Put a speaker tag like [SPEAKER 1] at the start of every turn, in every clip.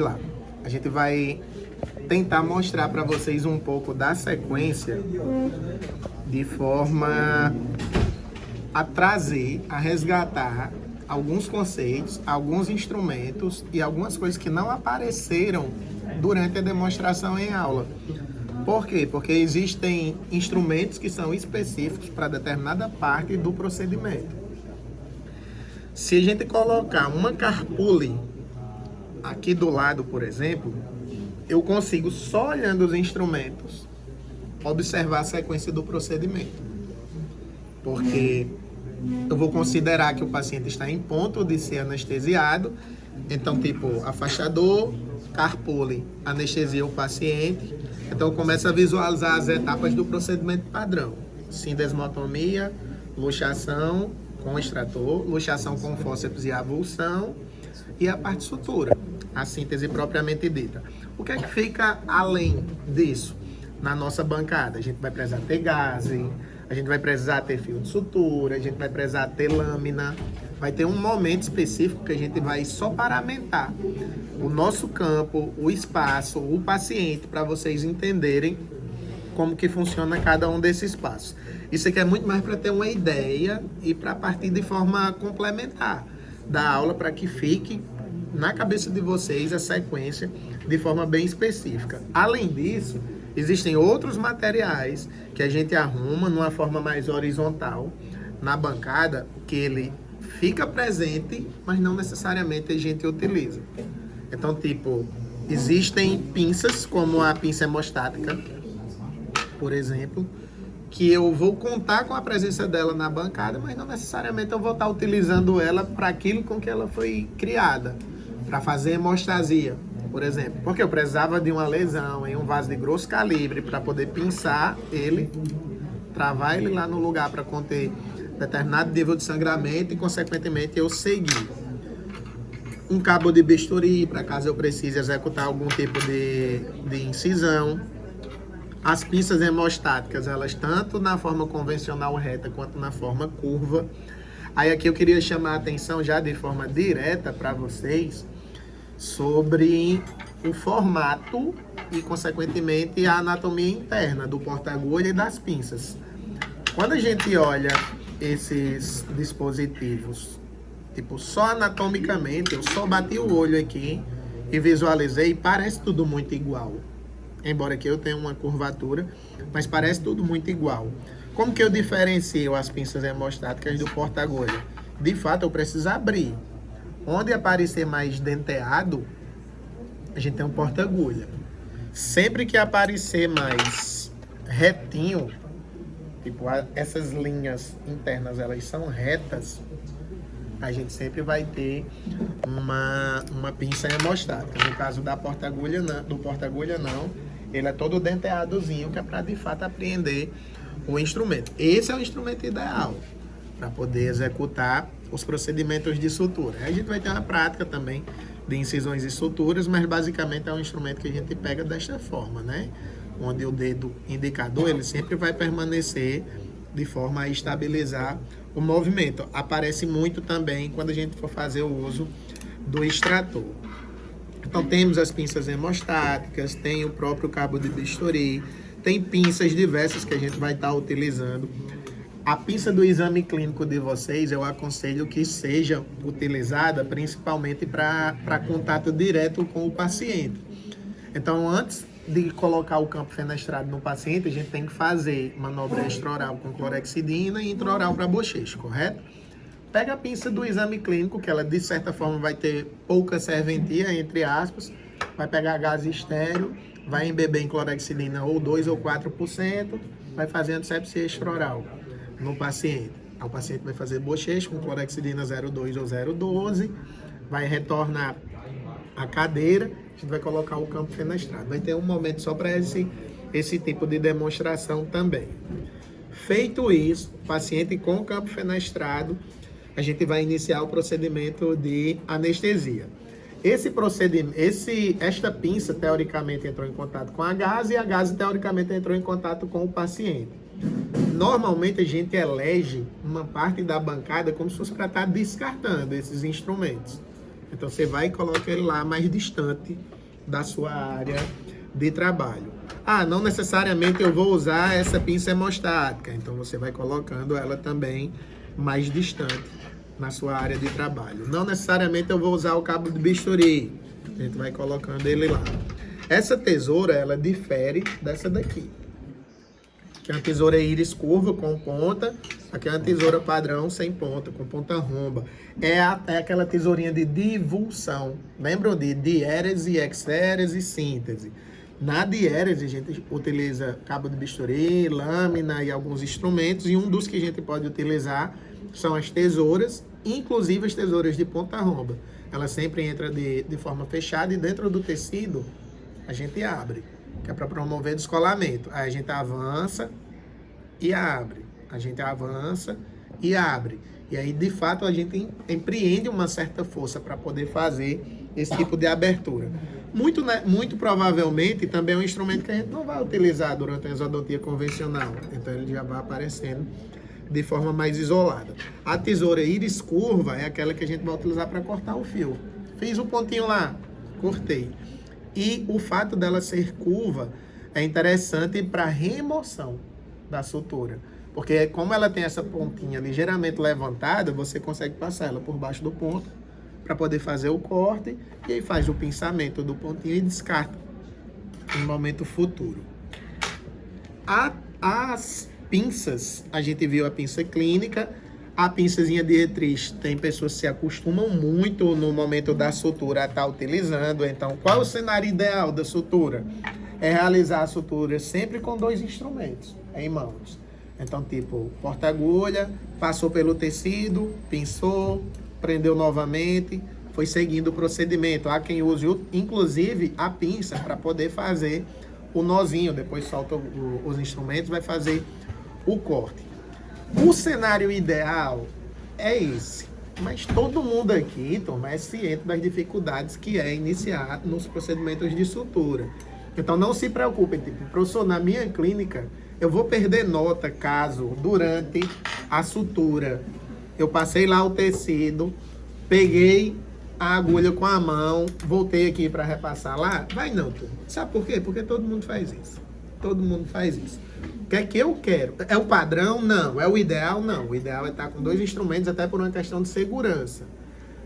[SPEAKER 1] Lá. A gente vai tentar mostrar para vocês um pouco da sequência de forma a trazer, a resgatar alguns conceitos, alguns instrumentos e algumas coisas que não apareceram durante a demonstração em aula. Por quê? Porque existem instrumentos que são específicos para determinada parte do procedimento. Se a gente colocar uma carpule aqui do lado, por exemplo, eu consigo, só olhando os instrumentos, observar a sequência do procedimento. Porque eu vou considerar que o paciente está em ponto de ser anestesiado, então, tipo, afastador, carpule, anestesia o paciente. Então, eu começo a visualizar as etapas do procedimento padrão. Sindesmotomia, luxação com extrator, luxação com fórceps e avulsão, e a parte sutura, a síntese propriamente dita. O que é que fica além disso na nossa bancada? A gente vai precisar ter gaze, a gente vai precisar ter fio de sutura, a gente vai precisar ter lâmina. Vai ter um momento específico que a gente vai só paramentar o nosso campo, o espaço, o paciente, para vocês entenderem como que funciona cada um desses passos. Isso aqui é muito mais para ter uma ideia e para partir de forma complementar da aula, para que fique na cabeça de vocês a sequência de forma bem específica. Além disso, existem outros materiais que a gente arruma numa forma mais horizontal na bancada, que ele fica presente, mas não necessariamente a gente utiliza. Então, tipo, existem pinças, como a pinça hemostática, por exemplo, que eu vou contar com a presença dela na bancada, mas não necessariamente eu vou estar utilizando ela para aquilo com que ela foi criada, para fazer hemostasia, por exemplo. Porque eu precisava de uma lesão em um vaso de grosso calibre para poder pinçar ele, travar ele lá no lugar para conter determinado nível de sangramento e, consequentemente, eu seguir. Um cabo de bisturi, para caso eu precise executar algum tipo de incisão. As pinças hemostáticas, elas tanto na forma convencional reta quanto na forma curva. Aí aqui eu queria chamar a atenção já de forma direta para vocês sobre o formato e, consequentemente, a anatomia interna do porta-agulha e das pinças. Quando a gente olha esses dispositivos, tipo, só anatomicamente, eu só bati o olho aqui e visualizei, parece tudo muito igual. Embora aqui eu tenha uma curvatura, mas parece tudo muito igual. Como que eu diferencio as pinças hemostáticas do porta-agulha? De fato, eu preciso abrir. Onde aparecer mais denteado, a gente tem um porta-agulha. Sempre que aparecer mais retinho, tipo, essas linhas internas, elas são retas, a gente sempre vai ter uma pinça hemostática. No caso da porta-agulha, não, do porta-agulha não, ele é todo denteadozinho, que é para de fato apreender o instrumento. Esse é o instrumento ideal para poder executar os procedimentos de sutura. Aí a gente vai ter uma prática também de incisões e suturas, mas basicamente é um instrumento que a gente pega desta forma, né? Onde o dedo indicador, ele sempre vai permanecer de forma a estabilizar o movimento. Aparece muito também quando a gente for fazer o uso do extrator. Então temos as pinças hemostáticas, tem o próprio cabo de bisturi, tem pinças diversas que a gente vai estar utilizando. A pinça do exame clínico de vocês, eu aconselho que seja utilizada principalmente para contato direto com o paciente. Então, antes de colocar o campo fenestrado no paciente, a gente tem que fazer manobra extraoral com clorexidina e intraoral para bochecha, correto? Pega a pinça do exame clínico, que ela de certa forma vai ter pouca serventia, entre aspas, vai pegar gás estéreo, vai embeber em clorexidina ou 2 ou 4%, vai fazer antisepsia extraoral no paciente. Aí o paciente vai fazer bochecha com clorexidina 0,2 ou 0,12, vai retornar a cadeira, a gente vai colocar o campo fenestrado. Vai ter um momento só para esse tipo de demonstração também. Feito isso, paciente com o campo fenestrado, a gente vai iniciar o procedimento de anestesia. Esta pinça, teoricamente, entrou em contato com a gaze e a gaze, teoricamente, entrou em contato com o paciente. Normalmente, a gente elege uma parte da bancada como se fosse para estar descartando esses instrumentos. Então você vai e coloca ele lá mais distante da sua área de trabalho. Ah, não necessariamente eu vou usar essa pinça hemostática, então você vai colocando ela também mais distante na sua área de trabalho. Não necessariamente eu vou usar o cabo de bisturi, a gente vai colocando ele lá. Essa tesoura, ela difere dessa daqui, que é uma tesoura íris curva com ponta. Aqui é uma tesoura padrão sem ponta, com ponta romba. É aquela tesourinha de divulsão. Lembram de diérese, exérese, síntese? Na diérese a gente utiliza cabo de bisturi, lâmina e alguns instrumentos. E um dos que a gente pode utilizar são as tesouras, inclusive as tesouras de ponta romba. Ela sempre entra de forma fechada e dentro do tecido a gente abre, que é para promover descolamento. Aí a gente avança e abre. A gente avança e abre. E aí, de fato, a gente empreende uma certa força para poder fazer esse tipo de abertura. Muito provavelmente, também é um instrumento que a gente não vai utilizar durante a exodontia convencional. Então, ele já vai aparecendo de forma mais isolada. A tesoura íris curva é aquela que a gente vai utilizar para cortar o fio. Fiz um pontinho lá, cortei. E o fato dela ser curva é interessante para remoção da sutura. Porque como ela tem essa pontinha ligeiramente levantada, você consegue passar ela por baixo do ponto para poder fazer o corte. E aí faz o pinçamento do pontinho e descarta no momento futuro. As pinças, a gente viu a pinça clínica. A pinçazinha Dietrich, tem pessoas que se acostumam muito no momento da sutura a estar utilizando. Então, qual é o cenário ideal da sutura? É realizar a sutura sempre com 2 instrumentos em mãos. Então, tipo, porta-agulha, passou pelo tecido, pinçou, prendeu novamente, foi seguindo o procedimento. Há quem use, inclusive, a pinça para poder fazer o nozinho. Depois solta os instrumentos, vai fazer o corte. O cenário ideal é esse, mas todo mundo aqui, Tom, é ciente das dificuldades que é iniciar nos procedimentos de sutura. Então não se preocupem, tipo, professor, na minha clínica eu vou perder nota caso durante a sutura eu passei lá o tecido, peguei a agulha com a mão, voltei aqui para repassar lá. Vai não, Tom. Sabe por quê? Porque todo mundo faz isso. Todo mundo faz isso. O que é que eu quero? É o padrão? Não. É o ideal? Não. O ideal é estar com 2 instrumentos, até por uma questão de segurança.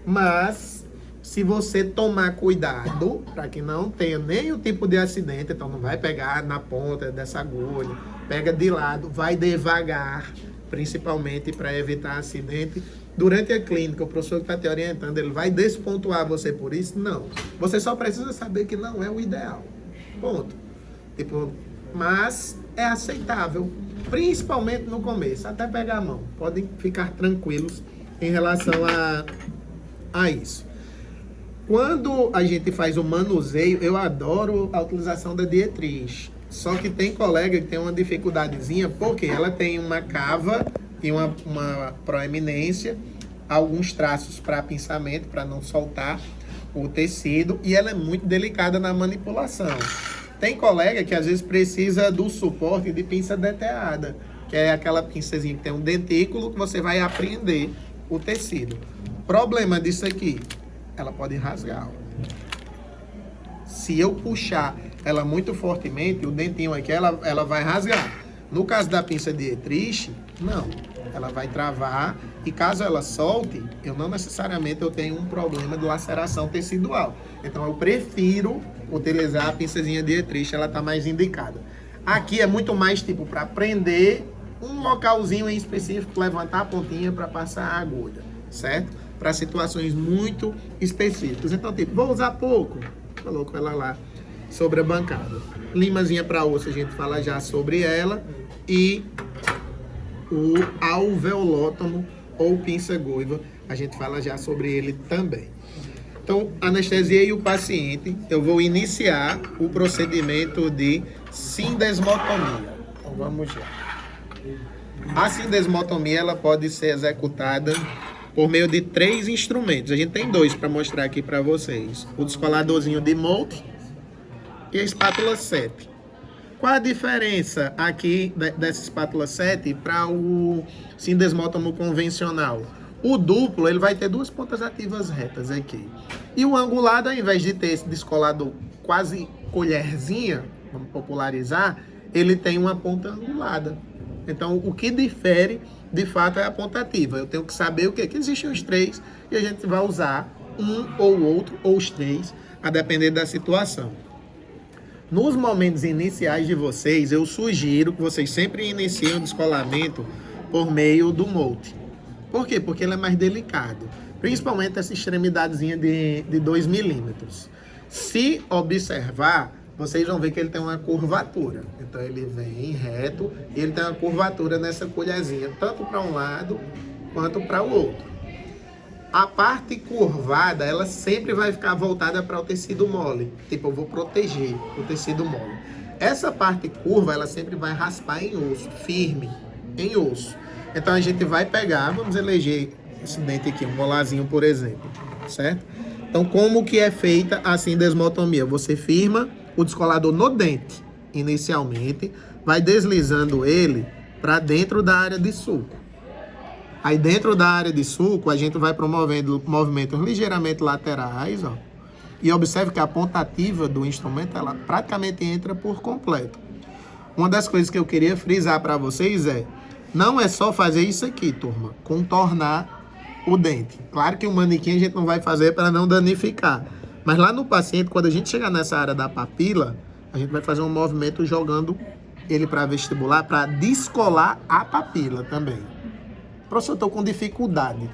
[SPEAKER 1] Mas, se você tomar cuidado, para que não tenha nenhum tipo de acidente, então não vai pegar na ponta dessa agulha, pega de lado, vai devagar, principalmente para evitar acidente. Durante a clínica, o professor que está te orientando, ele vai despontuar você por isso? Não. Você só precisa saber que não é o ideal. Ponto. Tipo, mas é aceitável, principalmente no começo, até pegar a mão. Podem ficar tranquilos em relação a isso. Quando a gente faz o manuseio, eu adoro a utilização da Dietrich. Só que tem colega que tem uma dificuldadezinha, porque ela tem uma cava e uma proeminência, alguns traços para pinçamento, para não soltar o tecido, e ela é muito delicada na manipulação. Tem colega que às vezes precisa do suporte de pinça denteada, que é aquela pinçazinha que tem um dentículo que você vai apreender o tecido. Problema disso aqui, ela pode rasgar. Se eu puxar ela muito fortemente, o dentinho aqui, ela vai rasgar. No caso da pinça Dietrich, não. Ela vai travar e caso ela solte, eu não necessariamente eu tenho um problema de laceração tecidual. Então eu prefiro utilizar a pinçazinha Dietrich, ela está mais indicada. Aqui é muito mais tipo para prender um localzinho em específico, levantar a pontinha para passar a agulha, certo? Para situações muito específicas. Então, tipo, vou usar pouco, coloco ela lá sobre a bancada. Limazinha para osso, a gente fala já sobre ela. E o alveolótomo ou pinça goiva, a gente fala já sobre ele também. Então, anestesiei o paciente, eu vou iniciar o procedimento de sindesmotomia. Então, vamos lá. A sindesmotomia, ela pode ser executada por meio de 3 instrumentos. A gente tem 2 para mostrar aqui para vocês. O descoladorzinho de Moltke e a espátula 7. Qual a diferença aqui dessa espátula 7 para o sindesmótomo convencional? O duplo, ele vai ter duas pontas ativas retas aqui. E o angulado, ao invés de ter esse descolado quase colherzinha, vamos popularizar, ele tem uma ponta angulada. Então, o que difere, de fato, é a ponta ativa. Eu tenho que saber o quê? Que existem os três e a gente vai usar um ou outro, ou os três, a depender da situação. Nos momentos iniciais de vocês, eu sugiro que vocês sempre iniciem o descolamento por meio do molde. Por quê? Porque ele é mais delicado. Principalmente essa extremidadezinha de 2 milímetros. Se observar, vocês vão ver que ele tem uma curvatura. Então ele vem reto e ele tem uma curvatura nessa colherzinha, tanto para um lado quanto para o outro. A parte curvada, ela sempre vai ficar voltada para o tecido mole. Tipo, eu vou proteger o tecido mole. Essa parte curva, ela sempre vai raspar em osso, firme, em osso. Então a gente vai pegar, vamos eleger esse dente aqui, um molarzinho, por exemplo, certo? Então como que é feita a sindesmotomia? Você firma o descolador no dente, inicialmente, vai deslizando ele para dentro da área de sulco. Aí dentro da área de sulco, a gente vai promovendo movimentos ligeiramente laterais, ó. E observe que a ponta ativa do instrumento, ela praticamente entra por completo. Uma das coisas que eu queria frisar para vocês não é só fazer isso aqui, turma, contornar o dente. Claro que o manequim a gente não vai fazer para não danificar. Mas lá no paciente, quando a gente chegar nessa área da papila, a gente vai fazer um movimento jogando ele para vestibular, para descolar a papila também. Professor, eu estou com dificuldade,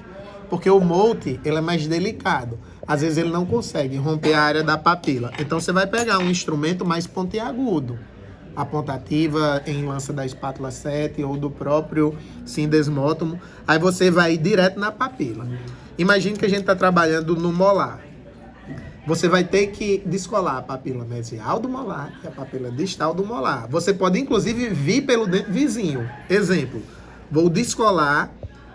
[SPEAKER 1] porque o molde, ele é mais delicado. Às vezes ele não consegue romper a área da papila. Então você vai pegar um instrumento mais pontiagudo. A ponta ativa em lança da espátula 7 ou do próprio sindesmótomo. Aí você vai direto na papila. Imagine que a gente está trabalhando no molar. Você vai ter que descolar a papila mesial do molar e a papila distal do molar. Você pode, inclusive, vir pelo dente vizinho. Exemplo, vou descolar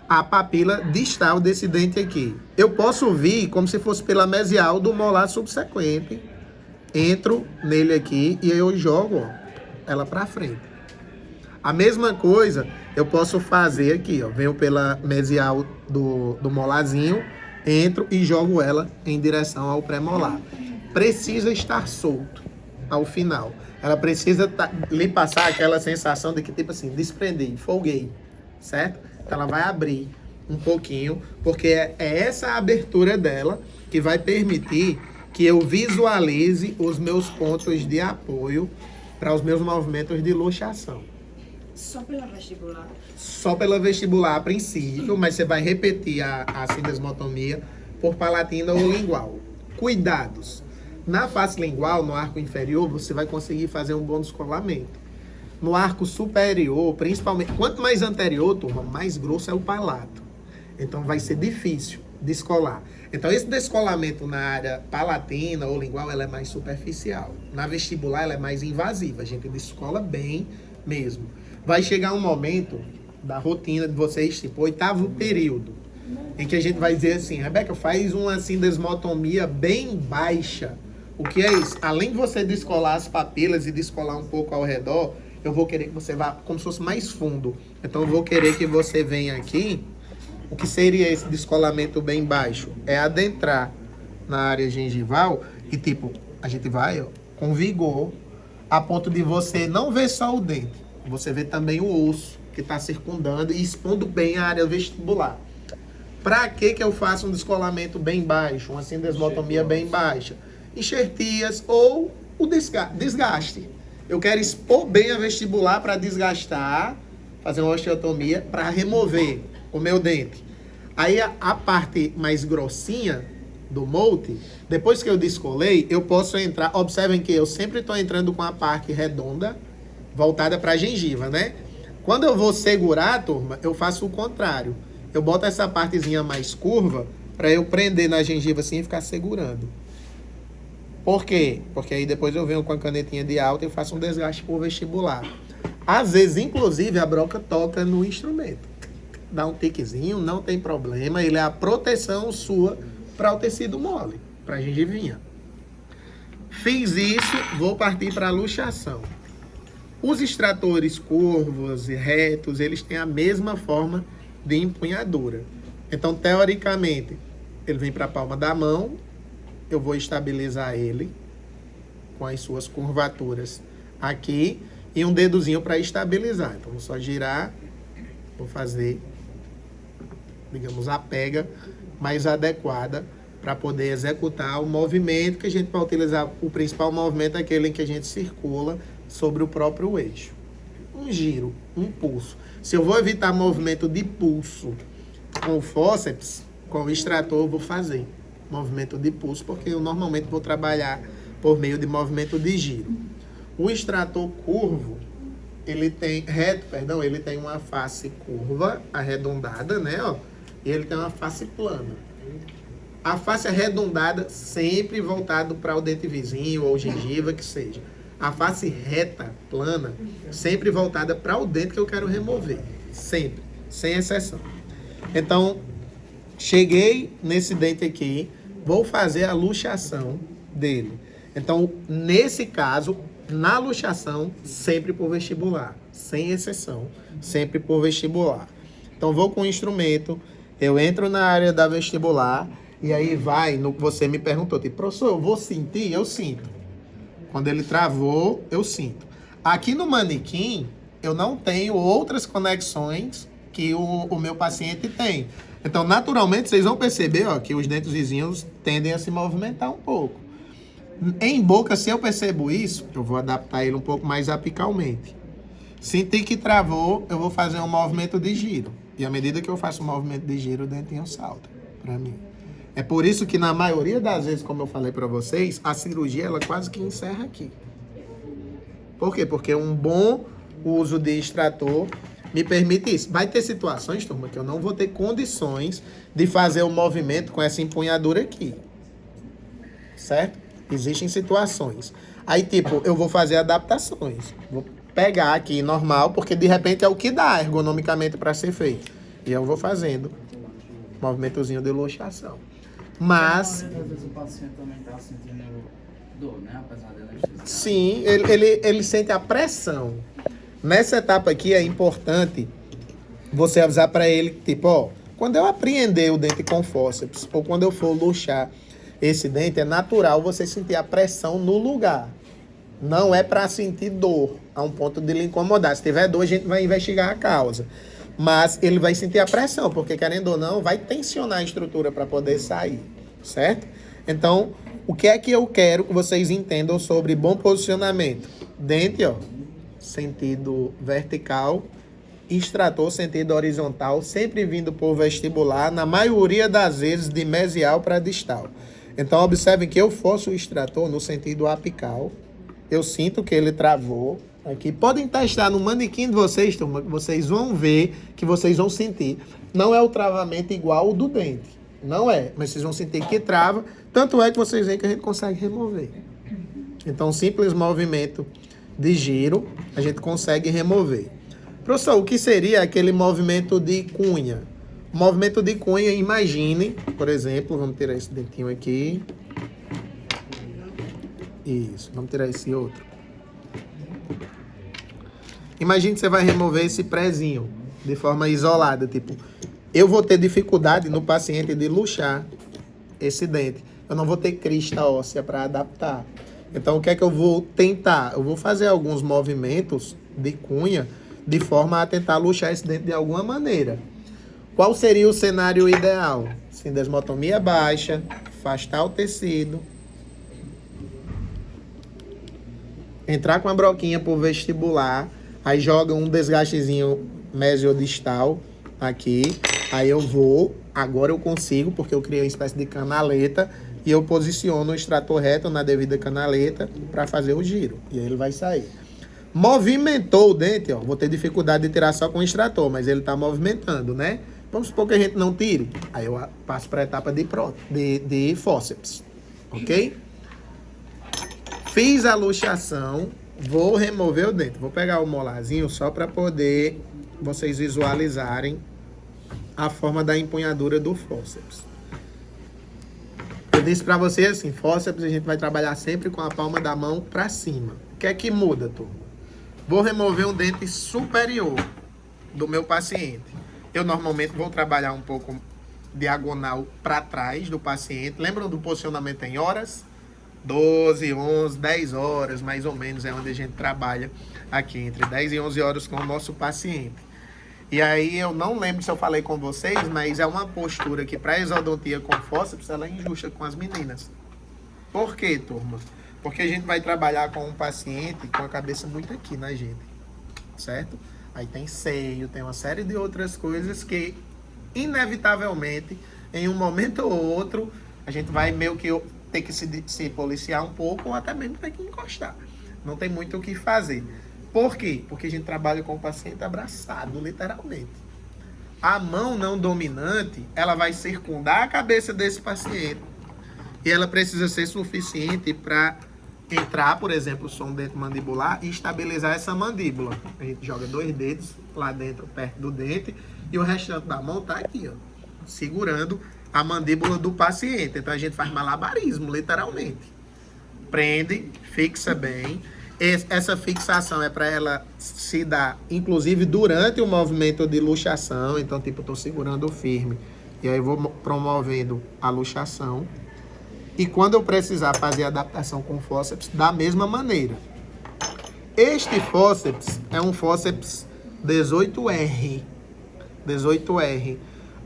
[SPEAKER 1] a papila distal desse dente aqui. Eu posso vir como se fosse pela mesial do molar subsequente. Entro nele aqui e eu jogo, ó, ela para frente. A mesma coisa eu posso fazer aqui, ó. Venho pela mesial do molarzinho, entro e jogo ela em direção ao pré-molar. Precisa estar solto ao final. Ela precisa lhe passar aquela sensação de que, tipo assim, desprender, folguei, certo? Então ela vai abrir um pouquinho, porque é essa abertura dela que vai permitir que eu visualize os meus pontos de apoio para os meus movimentos de luxação.
[SPEAKER 2] Só pela vestibular?
[SPEAKER 1] Só pela vestibular a princípio, mas você vai repetir a sindesmotomia por palatina ou lingual. Cuidados. Na face lingual, no arco inferior, você vai conseguir fazer um bom descolamento. No arco superior, principalmente, quanto mais anterior, turma, mais grosso é o palato. Então vai ser difícil descolar. Então esse descolamento na área palatina ou lingual, ela é mais superficial. Na vestibular, ela é mais invasiva. A gente descola bem mesmo. Vai chegar um momento da rotina de vocês, tipo, 8º período, em que a gente vai dizer assim, Rebeca, faz uma sindesmotomia bem baixa. O que é isso? Além de você descolar as papilas e descolar um pouco ao redor, eu vou querer que você vá como se fosse mais fundo. Então eu vou querer que você venha aqui. O que seria esse descolamento bem baixo? É adentrar na área gengival e tipo, a gente vai, ó, com vigor, a ponto de você não ver só o dente, você vê também o osso que está circundando e expondo bem a área vestibular. Para que eu faço um descolamento bem baixo, uma sindesmotomia bem baixa? Enxertias ou o desgaste. Eu quero expor bem a vestibular para desgastar, fazer uma osteotomia para remover o meu dente. Aí a parte mais grossinha do molde, depois que eu descolei, eu posso entrar. Observem que eu sempre estou entrando com a parte redonda, voltada para a gengiva, né? Quando eu vou segurar, turma, eu faço o contrário. Eu boto essa partezinha mais curva para eu prender na gengiva assim e ficar segurando. Por quê? Porque aí depois eu venho com a canetinha de alta e faço um desgaste por vestibular. Às vezes, inclusive, a broca toca no instrumento. Dá um tiquezinho, não tem problema. Ele é a proteção sua para o tecido mole, para a gengivinha. Fiz isso, vou partir para a luxação. Os extratores curvos e retos, eles têm a mesma forma de empunhadura. Então, teoricamente, ele vem para a palma da mão, eu vou estabilizar ele com as suas curvaturas aqui e um dedozinho para estabilizar. Então, vou só girar, vou fazer, digamos, a pega mais adequada para poder executar o movimento que a gente vai utilizar. O principal movimento é aquele em que a gente circula sobre o próprio eixo. Um giro, um pulso. Se eu vou evitar movimento de pulso com o fórceps, com o extrator, eu vou fazer movimento de pulso, porque eu normalmente vou trabalhar por meio de movimento de giro. O extrator curvo, ele tem ele tem uma face curva, arredondada, né, ó, e ele tem uma face plana. A face arredondada sempre voltado para o dente vizinho ou gengiva, que seja. A face reta, plana, sempre voltada para o dente que eu quero remover. Sempre, sem exceção. Então, cheguei nesse dente aqui, vou fazer a luxação dele. Então, nesse caso, na luxação, sempre por vestibular. Sem exceção, sempre por vestibular. Então, vou com o instrumento, eu entro na área da vestibular, e aí vai no que você me perguntou. Tipo, professor, eu vou sentir? Eu sinto. Quando ele travou, eu sinto. Aqui no manequim, eu não tenho outras conexões que o meu paciente tem. Então, naturalmente, vocês vão perceber, ó, que os dentes vizinhos tendem a se movimentar um pouco. Em boca, se eu percebo isso, eu vou adaptar ele um pouco mais apicalmente. Senti que travou, eu vou fazer um movimento de giro. E à medida que eu faço o movimento de giro, o dentinho salta para mim. É por isso que na maioria das vezes, como eu falei para vocês, a cirurgia ela quase que encerra aqui. Por quê? Porque um bom uso de extrator me permite isso. Vai ter situações, turma, que eu não vou ter condições de fazer o movimento com essa empunhadura aqui. Certo? Existem situações. Aí, tipo, eu vou fazer adaptações. Vou pegar aqui normal, porque de repente é o que dá ergonomicamente para ser feito. E eu vou fazendo movimentozinho de luxação. Mas...
[SPEAKER 3] Às vezes o paciente também está sentindo dor, né? Apesar de anestesia.
[SPEAKER 1] Sim, ele sente a pressão. Nessa etapa aqui é importante você avisar para ele, tipo, ó, quando eu apreender o dente com fórceps, ou quando eu for luxar esse dente, é natural você sentir a pressão no lugar. Não é para sentir dor, a um ponto de lhe incomodar. Se tiver dor, a gente vai investigar a causa. Mas ele vai sentir a pressão, porque querendo ou não, vai tensionar a estrutura para poder sair, certo? Então, o que é que eu quero que vocês entendam sobre bom posicionamento? Dente, ó, sentido vertical, extrator, sentido horizontal, sempre vindo por vestibular, na maioria das vezes de mesial para distal. Então, observem que eu forço o extrator no sentido apical, eu sinto que ele travou aqui. Podem testar no manequim de vocês, turma, que vocês vão ver, que vocês vão sentir. Não é o travamento igual ao do dente, não é, mas vocês vão sentir que trava, tanto é que vocês veem que a gente consegue remover. Então, simples movimento de giro, a gente consegue remover. Professor, o que seria aquele movimento de cunha? O movimento de cunha, imagine, por exemplo, vamos tirar esse dentinho aqui. Isso, vamos tirar esse outro. Imagine que você vai remover esse prézinho de forma isolada, tipo, eu vou ter dificuldade no paciente de luxar esse dente. Eu não vou ter crista óssea para adaptar. Então, o que é que eu vou tentar? Eu vou fazer alguns movimentos de cunha de forma a tentar luxar esse dente de alguma maneira. Qual seria o cenário ideal? Sindesmotomia baixa, afastar o tecido, entrar com a broquinha por vestibular, aí joga um desgastezinho mesiodistal aqui, aí eu vou, agora eu consigo, porque eu criei uma espécie de canaleta, e eu posiciono o extrator reto na devida canaleta para fazer o giro, e aí ele vai sair. Movimentou o dente, ó, vou ter dificuldade de tirar só com o extrator, mas ele está movimentando, né? Vamos supor que a gente não tire, aí eu passo para a etapa de fórceps, ok? Fiz a luxação, vou remover o dente. Vou pegar o molarzinho só para poder vocês visualizarem a forma da empunhadura do fórceps. Eu disse para vocês assim, fórceps a gente vai trabalhar sempre com a palma da mão para cima. O que é que muda, turma? Vou remover um dente superior do meu paciente. Eu normalmente vou trabalhar um pouco diagonal para trás do paciente. Lembram do posicionamento em horas? 12, 11, 10 horas, mais ou menos, é onde a gente trabalha aqui, entre 10 e 11 horas com o nosso paciente. E aí, eu não lembro se eu falei com vocês, mas é uma postura que para exodontia com fórceps, ela é injusta com as meninas. Por quê, turma? Porque a gente vai trabalhar com um paciente com a cabeça muito aqui na gente, certo? Aí tem seio, tem uma série de outras coisas que, inevitavelmente, em um momento ou outro, a gente vai meio que ter que se policiar um pouco ou até mesmo ter que encostar. Não tem muito o que fazer. Por quê? Porque a gente trabalha com o paciente abraçado, literalmente. A mão não dominante, ela vai circundar a cabeça desse paciente. E ela precisa ser suficiente para entrar, por exemplo, o som dente mandibular e estabilizar essa mandíbula. A gente joga 2 dedos lá dentro, perto do dente, e o restante da mão tá aqui, ó, segurando a mandíbula do paciente. Então a gente faz malabarismo, literalmente. Prende, fixa bem. Essa fixação é para ela se dar, inclusive, durante o movimento de luxação. Então, tipo, eu tô segurando firme. E aí vou promovendo a luxação. E quando eu precisar fazer a adaptação com o fórceps, da mesma maneira. Este fórceps é um fórceps 18R. 18R.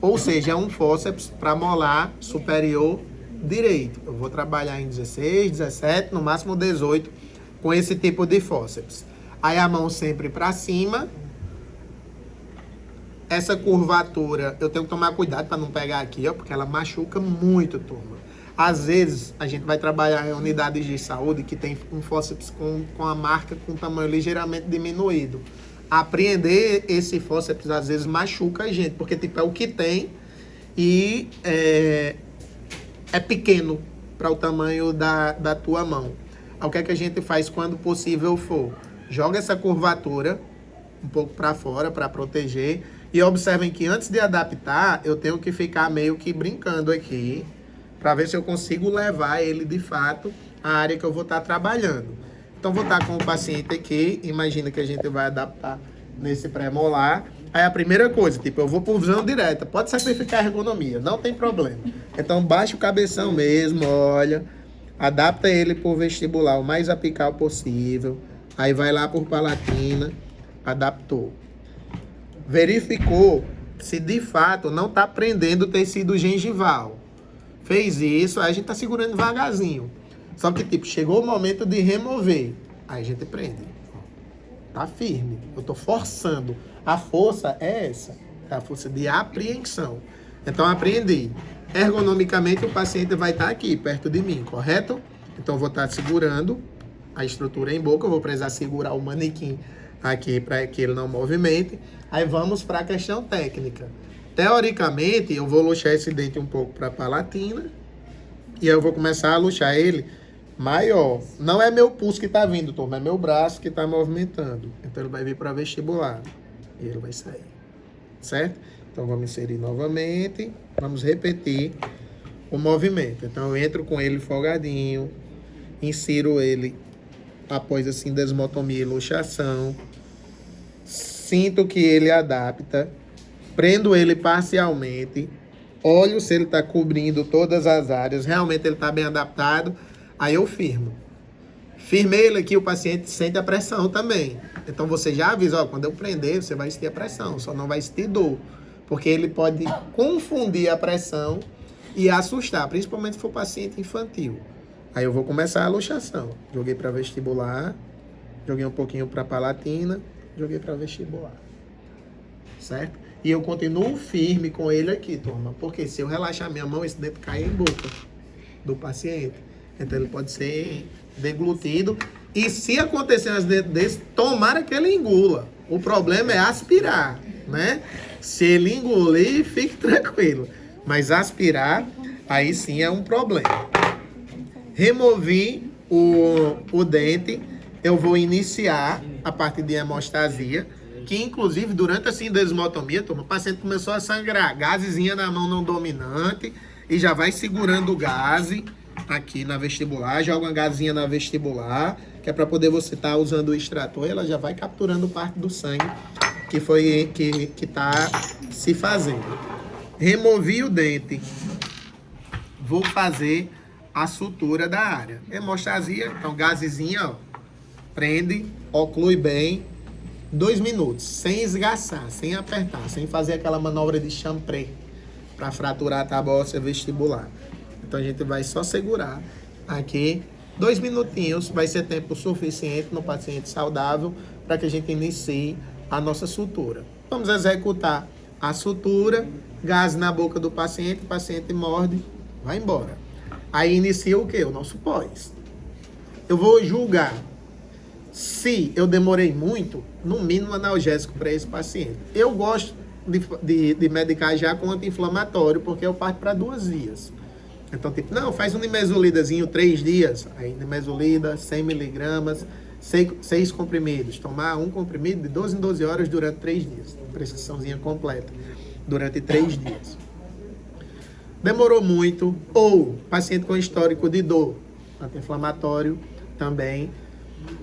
[SPEAKER 1] Ou seja, é um fórceps para molar superior direito. Eu vou trabalhar em 16, 17, no máximo 18, com esse tipo de fórceps. Aí a mão sempre para cima. Essa curvatura, eu tenho que tomar cuidado para não pegar aqui, ó, porque ela machuca muito, turma. Às vezes, a gente vai trabalhar em unidades de saúde que tem um fórceps com a marca com tamanho ligeiramente diminuído. Apreender esse fórceps, às vezes, machuca a gente, porque tipo, é o que tem e é pequeno para o tamanho da tua mão. Aí, o que é que a gente faz quando possível for? Joga essa curvatura um pouco para fora para proteger. E observem que antes de adaptar, eu tenho que ficar meio que brincando aqui, para ver se eu consigo levar ele, de fato, à área que eu vou estar trabalhando. Então, vou estar com o paciente aqui. Imagina que a gente vai adaptar nesse pré-molar. Aí, a primeira coisa, tipo, eu vou por visão direta. Pode sacrificar a ergonomia, não tem problema. Então, baixa o cabeção mesmo, olha. Adapta ele por vestibular o mais apical possível. Aí, vai lá por palatina. Adaptou. Verificou se, de fato, não está prendendo o tecido gengival. Fez isso, aí a gente tá segurando devagarzinho. Só que, tipo, chegou o momento de remover. Aí a gente prende. Tá firme. Eu tô forçando. A força é essa. É a força de apreensão. Então, apreendi. Ergonomicamente, o paciente vai estar aqui, perto de mim, correto? Então, eu vou estar segurando a estrutura em boca. Eu vou precisar segurar o manequim aqui para que ele não movimente. Aí, vamos para a questão técnica. Teoricamente, eu vou luxar esse dente um pouco para a palatina. E eu vou começar a luxar ele maior. Não é meu pulso que está vindo, turma. É meu braço que está movimentando. Então, ele vai vir para vestibular. E ele vai sair. Certo? Então, vamos inserir novamente. Vamos repetir o movimento. Então, eu entro com ele folgadinho. Insiro ele após, assim, desmotomia e luxação. Sinto que ele adapta. Prendo ele parcialmente, olho se ele está cobrindo todas as áreas, realmente ele está bem adaptado, aí eu firmo. Firmei ele aqui, o paciente sente a pressão também. Então você já avisa, ó, quando eu prender, você vai sentir a pressão, só não vai sentir dor, porque ele pode confundir a pressão e assustar, principalmente se for paciente infantil. Aí eu vou começar a luxação. Joguei para vestibular, joguei um pouquinho para palatina, joguei para vestibular. Certo? E eu continuo firme com ele aqui, turma. Porque se eu relaxar minha mão, esse dente cai em boca do paciente. Então ele pode ser deglutido. E se acontecer um acidente desse, tomara que ele engula. O problema é aspirar, né? Se ele engolir, fique tranquilo. Mas aspirar, aí sim é um problema. Removi o dente. Eu vou iniciar a parte de hemostasia. Que, inclusive, durante a desmotomia, o paciente começou a sangrar. Gasezinha na mão não dominante. E já vai segurando o gase aqui na vestibular. Joga uma gazinha na vestibular. Que é para poder você estar usando o extrator. E ela já vai capturando parte do sangue que tá se fazendo. Removi o dente. Vou fazer a sutura da área. Hemostasia, então gazezinha, ó. Prende, oclui bem. 2 minutos, sem esgaçar, sem apertar, sem fazer aquela manobra de champré para fraturar a tábua óssea vestibular. Então a gente vai só segurar aqui 2 minutinhos, vai ser tempo suficiente no paciente saudável para que a gente inicie a nossa sutura. Vamos executar a sutura, gás na boca do paciente, o paciente morde, vai embora. Aí inicia o quê? O nosso pós. Eu vou julgar se eu demorei muito, no mínimo analgésico para esse paciente. Eu gosto de medicar já com anti-inflamatório, porque eu parto para 2 vias. Então, tipo, não, faz um nimesulidazinho 3 dias. Aí, nimesulida, 100 miligramas, 6 comprimidos. Tomar um comprimido de 12 em 12 horas durante 3 dias. Prescriçãozinha completa, durante 3 dias. Demorou muito, ou paciente com histórico de dor, anti-inflamatório também.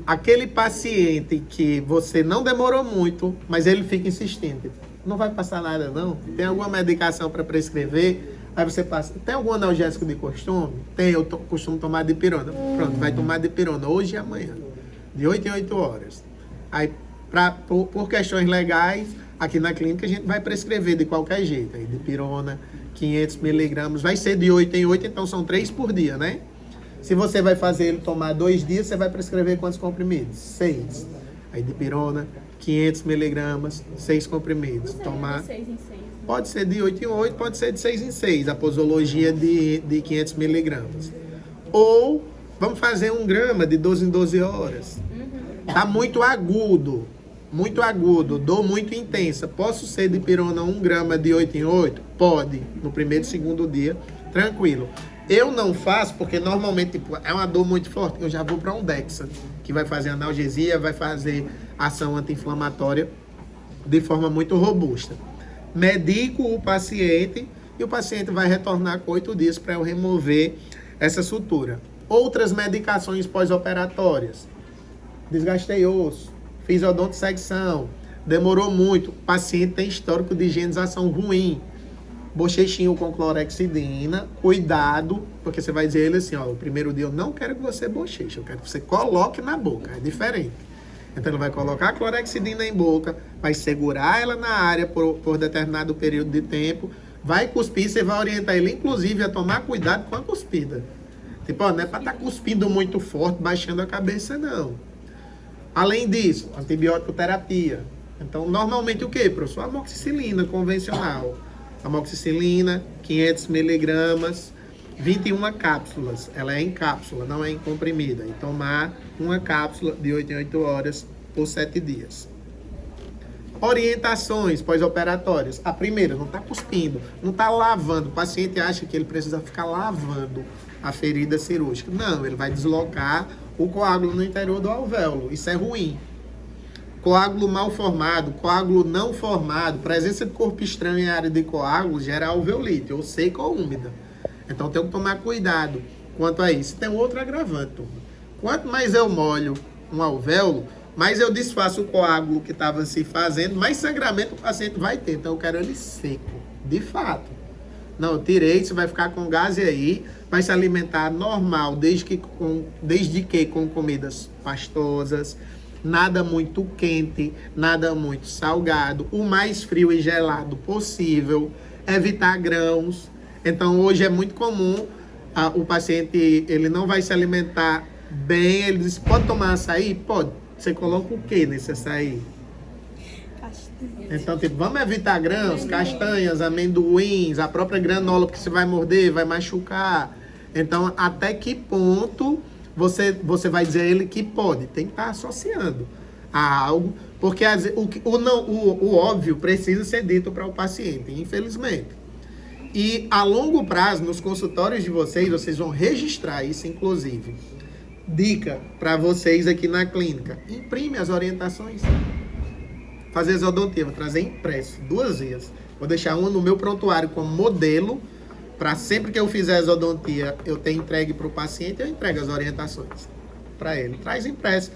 [SPEAKER 1] Aquele paciente que você não demorou muito, mas ele fica insistente. Não vai passar nada, não? Tem alguma medicação para prescrever? Aí você passa. Tem algum analgésico de costume? Tem, eu costumo tomar dipirona. Pronto, vai tomar dipirona hoje e amanhã. De 8 em 8 horas. Aí, por questões legais, aqui na clínica a gente vai prescrever de qualquer jeito. Aí, dipirona, 500 miligramas. Vai ser de 8 em 8, então são 3 por dia, né? Se você vai fazer ele tomar 2 dias, você vai prescrever quantos comprimidos? 6. Aí dipirona, 500 miligramas, 6 comprimidos. Tomar... Pode ser de 8 em 8, pode ser de 6 em 6. A posologia de 500 miligramas. Ou vamos fazer 1 grama de 12 em 12 horas. Tá muito agudo, dor muito intensa. Posso ser dipirona 1 grama de 8 em 8? Pode, no primeiro e segundo dia, tranquilo. Eu não faço porque normalmente tipo, é uma dor muito forte. Eu já vou para um Dexa, que vai fazer analgesia, vai fazer ação anti-inflamatória de forma muito robusta. Medico o paciente e o paciente vai retornar com 8 dias para eu remover essa sutura. Outras medicações pós-operatórias. Desgastei osso, fiz odontodissecção, demorou muito. O paciente tem histórico de higienização ruim. Bochechinho com clorexidina, cuidado, porque você vai dizer ele assim, ó, o primeiro dia eu não quero que você bocheche, eu quero que você coloque na boca, é diferente. Então ele vai colocar a clorexidina em boca, vai segurar ela na área por determinado período de tempo, vai cuspir, você vai orientar ele inclusive a tomar cuidado com a cuspida. Tipo, ó, não é para estar cuspindo muito forte, baixando a cabeça não. Além disso, antibiótico terapia. Então normalmente o que, professor? Amoxicilina convencional. Amoxicilina, 500 miligramas, 21 cápsulas. Ela é em cápsula, não é em comprimida. E tomar uma cápsula de 8 em 8 horas por 7 dias. Orientações pós-operatórias. A primeira, não está cuspindo, não está lavando. O paciente acha que ele precisa ficar lavando a ferida cirúrgica. Não, ele vai deslocar o coágulo no interior do alvéolo. Isso é ruim. Coágulo mal formado, coágulo não formado, presença de corpo estranho em área de coágulo gera alveolite, ou seca ou úmida. Então tem que tomar cuidado quanto a isso. Tem outro agravante, turma. Quanto mais eu molho um alvéolo, mais eu desfaço o coágulo que estava se fazendo, mais sangramento o paciente vai ter. Então eu quero ele seco, de fato. Não, eu tirei, você vai ficar com gás aí, vai se alimentar normal, desde que com comidas pastosas, nada muito quente, nada muito salgado, o mais frio e gelado possível, evitar grãos. Então hoje é muito comum o paciente, ele não vai se alimentar bem, ele diz, pode tomar açaí? Pode. Você coloca o que nesse açaí? Então, tipo, vamos evitar grãos, castanhas, amendoins, a própria granola, porque você vai morder, vai machucar. Então, até que ponto você vai dizer a ele que pode? Tem que estar associando a algo, porque o óbvio precisa ser dito para o paciente, infelizmente. E a longo prazo, nos consultórios de vocês vão registrar isso, inclusive. Dica para vocês aqui na clínica: imprime as orientações. Fazer exodontia, vou trazer impresso 2 vezes. Vou deixar uma no meu prontuário como modelo, para sempre que eu fizer exodontia, eu ter entregue para o paciente, eu entrego as orientações para ele. Traz impresso.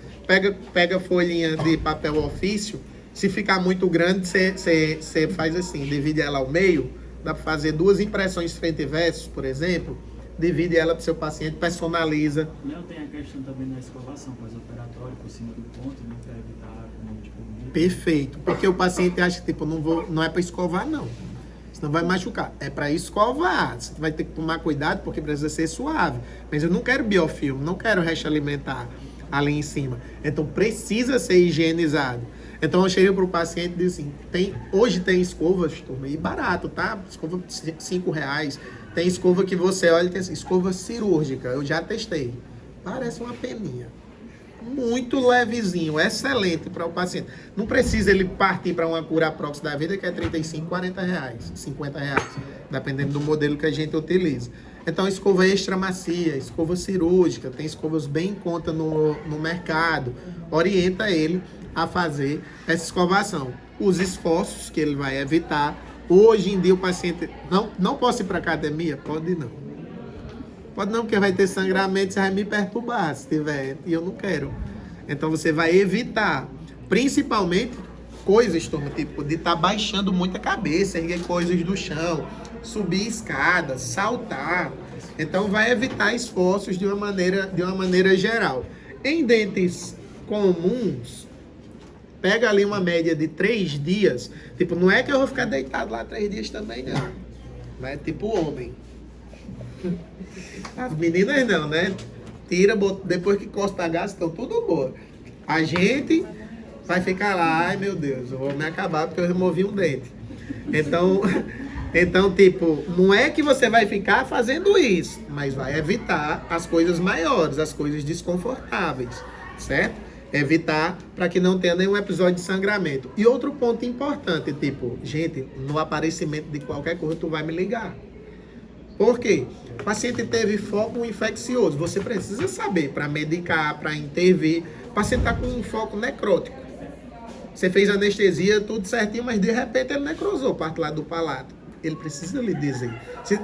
[SPEAKER 1] Pega folhinha de papel ofício. Se ficar muito grande, você faz assim, divide ela ao meio, Dá para fazer 2 impressões frente e verso, por exemplo. Divide ela para o seu paciente, personaliza.
[SPEAKER 3] Não tem a questão também da escovação pós-operatória por cima do ponto, né? Para evitar como,
[SPEAKER 1] Perfeito. Porque o paciente acha que tipo, não é para escovar, não. Senão vai machucar. É para escovar. Você vai ter que tomar cuidado porque precisa ser suave. Mas eu não quero biofilme, não quero resto alimentar ali em cima. Então precisa ser higienizado. Então eu cheguei para o paciente e disse assim, hoje tem escovas, turma, e barato, tá? Escova de R$5. Tem escova que você olha e tem assim, escova cirúrgica. Eu já testei. Parece uma peninha. Muito levezinho, excelente para o paciente. Não precisa ele partir para uma cura prox da vida que é R$35, R$40, R$50, dependendo do modelo que a gente utiliza. Então, escova extra macia, escova cirúrgica, tem escovas bem em conta no mercado. Orienta ele a fazer essa escovação. Os esforços que ele vai evitar. Hoje em dia o paciente não posso ir para academia? Pode não. Pode não, porque vai ter sangramento, você vai me perturbar se tiver, e eu não quero. Então você vai evitar, principalmente coisas, turma, tipo de estar baixando muito a cabeça, erguer coisas do chão, subir escadas, saltar. Então vai evitar esforços de uma maneira geral. Em dentes comuns, pega ali uma média de 3 dias. Tipo, não é que eu vou ficar deitado lá 3 dias também, não. Não é tipo homem. As meninas não, né? Tira, depois que costa a gás, estão tudo boa. A gente vai ficar lá, ai meu Deus, eu vou me acabar porque eu removi um dente. Então, tipo, não é que você vai ficar fazendo isso, mas vai evitar as coisas maiores, as coisas desconfortáveis, certo? Evitar para que não tenha nenhum episódio de sangramento. E outro ponto importante, tipo, gente, no aparecimento de qualquer coisa, tu vai me ligar. Por quê? O paciente teve foco infeccioso. Você precisa saber para medicar, para intervir. O paciente está com um foco necrótico. Você fez anestesia, tudo certinho, mas de repente ele necrosou parte lá do palato. Ele precisa lhe dizer.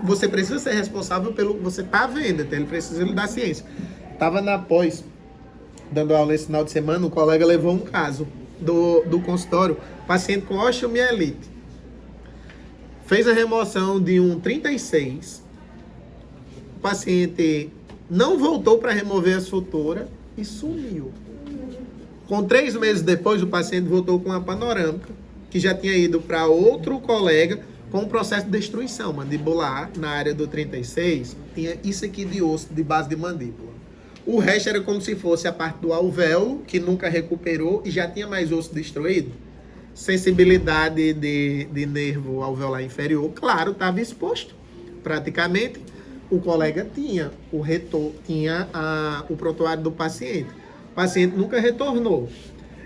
[SPEAKER 1] Você precisa ser responsável pelo que você está vendo, então ele precisa lhe dar ciência. Estava na pós, dando aula esse final de semana, um colega levou um caso do consultório, paciente com osteomielite. Fez a remoção de um 36, o paciente não voltou para remover a sutura e sumiu. Com 3 meses depois, o paciente voltou com uma panorâmica, que já tinha ido para outro colega com um processo de destruição mandibular na área do 36, tinha isso aqui de osso de base de mandíbula. O resto era como se fosse a parte do alvéolo, que nunca recuperou e já tinha mais osso destruído. Sensibilidade de nervo alveolar inferior, claro, estava exposto. Praticamente, o colega tinha o prontuário do paciente. O paciente nunca retornou.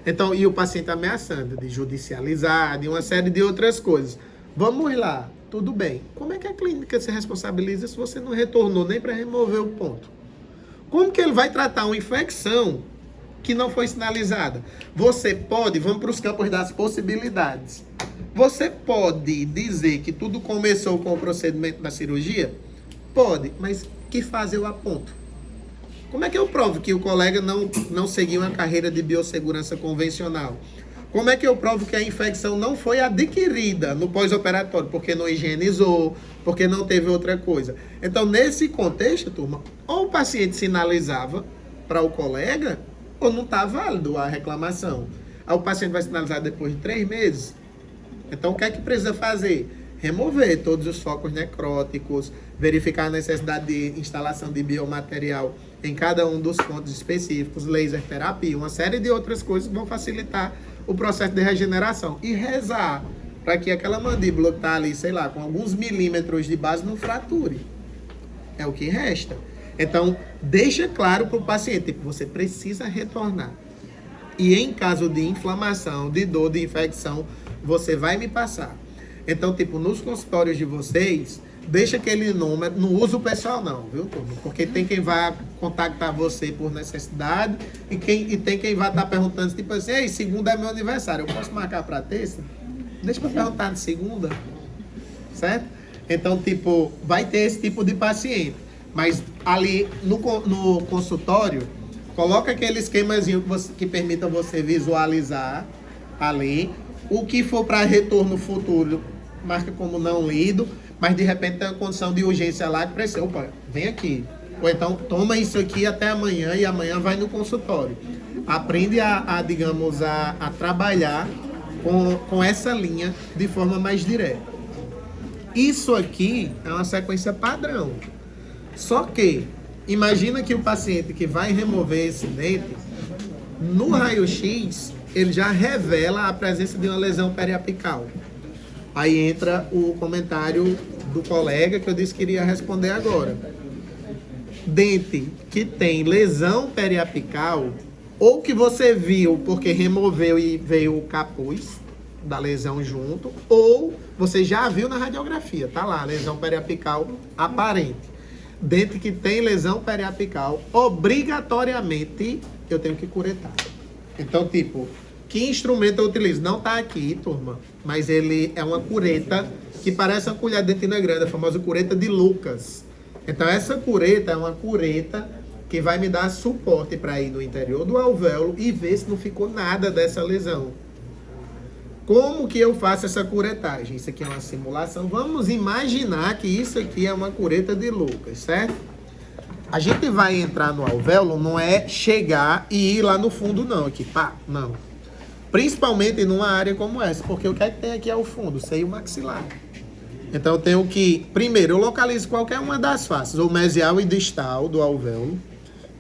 [SPEAKER 1] Então, e o paciente ameaçando de judicializar, de uma série de outras coisas. Vamos lá, tudo bem. Como é que a clínica se responsabiliza se você não retornou nem para remover o ponto? Como que ele vai tratar uma infecção que não foi sinalizada? Você pode, vamos para os campos das possibilidades. Você pode dizer que tudo começou com o procedimento da cirurgia? Pode, mas que fase eu aponto? Como é que eu provo que o colega não seguiu uma carreira de biossegurança convencional? Como é que eu provo que a infecção não foi adquirida no pós-operatório? Porque não higienizou, porque não teve outra coisa. Então, nesse contexto, turma, ou o paciente sinalizava para o colega, ou não está válido a reclamação. Aí o paciente vai sinalizar depois de 3 meses. Então, o que é que precisa fazer? Remover todos os focos necróticos, verificar a necessidade de instalação de biomaterial em cada um dos pontos específicos, laser terapia, uma série de outras coisas que vão facilitar o processo de regeneração. E rezar para que aquela mandíbula que está ali, sei lá, com alguns milímetros de base não frature. É o que resta. Então, deixa claro para o paciente que você precisa retornar. E em caso de inflamação, de dor, de infecção, você vai me passar. Então, tipo, nos consultórios de vocês, deixa aquele número, não usa o pessoal não, viu, turma? Porque tem quem vai contactar você por necessidade e tem quem vai estar perguntando, tipo assim, ei, segunda é meu aniversário, eu posso marcar para terça? Deixa eu perguntar de segunda, certo? Então, tipo, vai ter esse tipo de paciente. Mas ali no consultório, coloca aquele esquemazinho que permita você visualizar ali. O que for para retorno futuro, marca como não lido. mas de repente tem uma condição de urgência lá que precisa, opa, vem aqui. Ou então, toma isso aqui até amanhã e amanhã vai no consultório. Aprende digamos, a trabalhar com essa linha de forma mais direta. Isso aqui é uma sequência padrão. Só que, imagina que o paciente que vai remover esse dente, no raio-x, ele já revela a presença de uma lesão periapical. Aí entra o comentário do colega que eu disse que iria responder agora. Dente que tem lesão periapical, ou que você viu porque removeu e veio o capuz da lesão junto, ou você já viu na radiografia, tá lá, lesão periapical aparente. Dente que tem lesão periapical, obrigatoriamente eu tenho que curetar. Então, tipo, que instrumento eu utilizo? Não tá aqui, turma, mas ele é uma cureta que parece uma colher de dentina grande, a famosa cureta de Lucas. Então, essa cureta é uma cureta que vai me dar suporte para ir no interior do alvéolo e ver se não ficou nada dessa lesão. Como que eu faço essa curetagem? Isso aqui é uma simulação. Vamos imaginar que isso aqui é uma cureta de Lucas, certo? A gente vai entrar no alvéolo, não é chegar e ir lá no fundo, não. Aqui, pá, não. Principalmente numa área como essa, porque o que é que tem aqui ao fundo? Seio maxilar. Então eu tenho que, primeiro, eu localizo qualquer uma das faces, ou mesial e distal do alvéolo,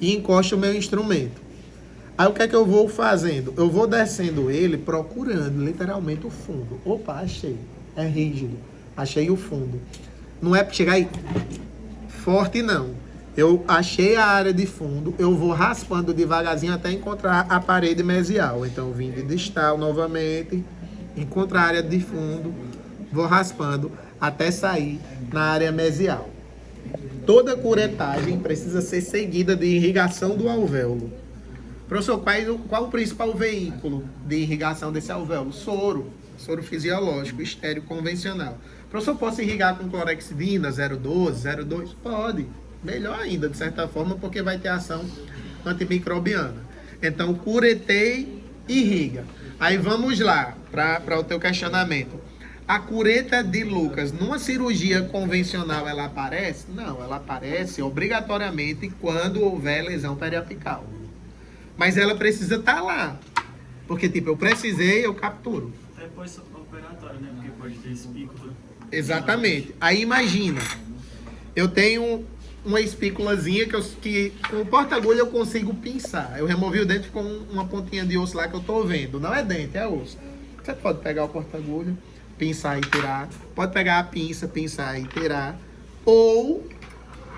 [SPEAKER 1] e encosto o meu instrumento. Aí o que é que eu vou fazendo? Eu vou descendo ele, procurando literalmente o fundo. Opa, achei. É rígido. Achei o fundo. Não é para chegar aí forte, não. Eu achei a área de fundo, eu vou raspando devagarzinho até encontrar a parede mesial. Então eu vim de distal novamente, encontrar a área de fundo, vou raspando até sair na área mesial. Toda curetagem precisa ser seguida de irrigação do alvéolo. Professor, qual o principal veículo de irrigação desse alvéolo? Soro fisiológico, estéreo convencional. Professor, posso irrigar com clorexidina 0,12, 0,2? Pode. Melhor ainda, de certa forma, porque vai ter ação antimicrobiana. Então, curetei, irriga. Aí vamos lá, para o teu questionamento. A cureta de Lucas, numa cirurgia convencional, ela aparece? Não, ela aparece obrigatoriamente quando houver lesão periapical. Mas ela precisa estar lá. Porque, tipo, eu precisei, eu capturo.
[SPEAKER 3] Até pós-operatório, né? Porque pode ter espícula.
[SPEAKER 1] Exatamente. Aí imagina, eu tenho uma espículazinha que com o porta-agulha eu consigo pinçar. Eu removi o dente com uma pontinha de osso lá que eu tô vendo. Não é dente, é osso. Você pode pegar o porta-agulha, pinçar e tirar. Pode pegar a pinça, pinçar e tirar. Ou,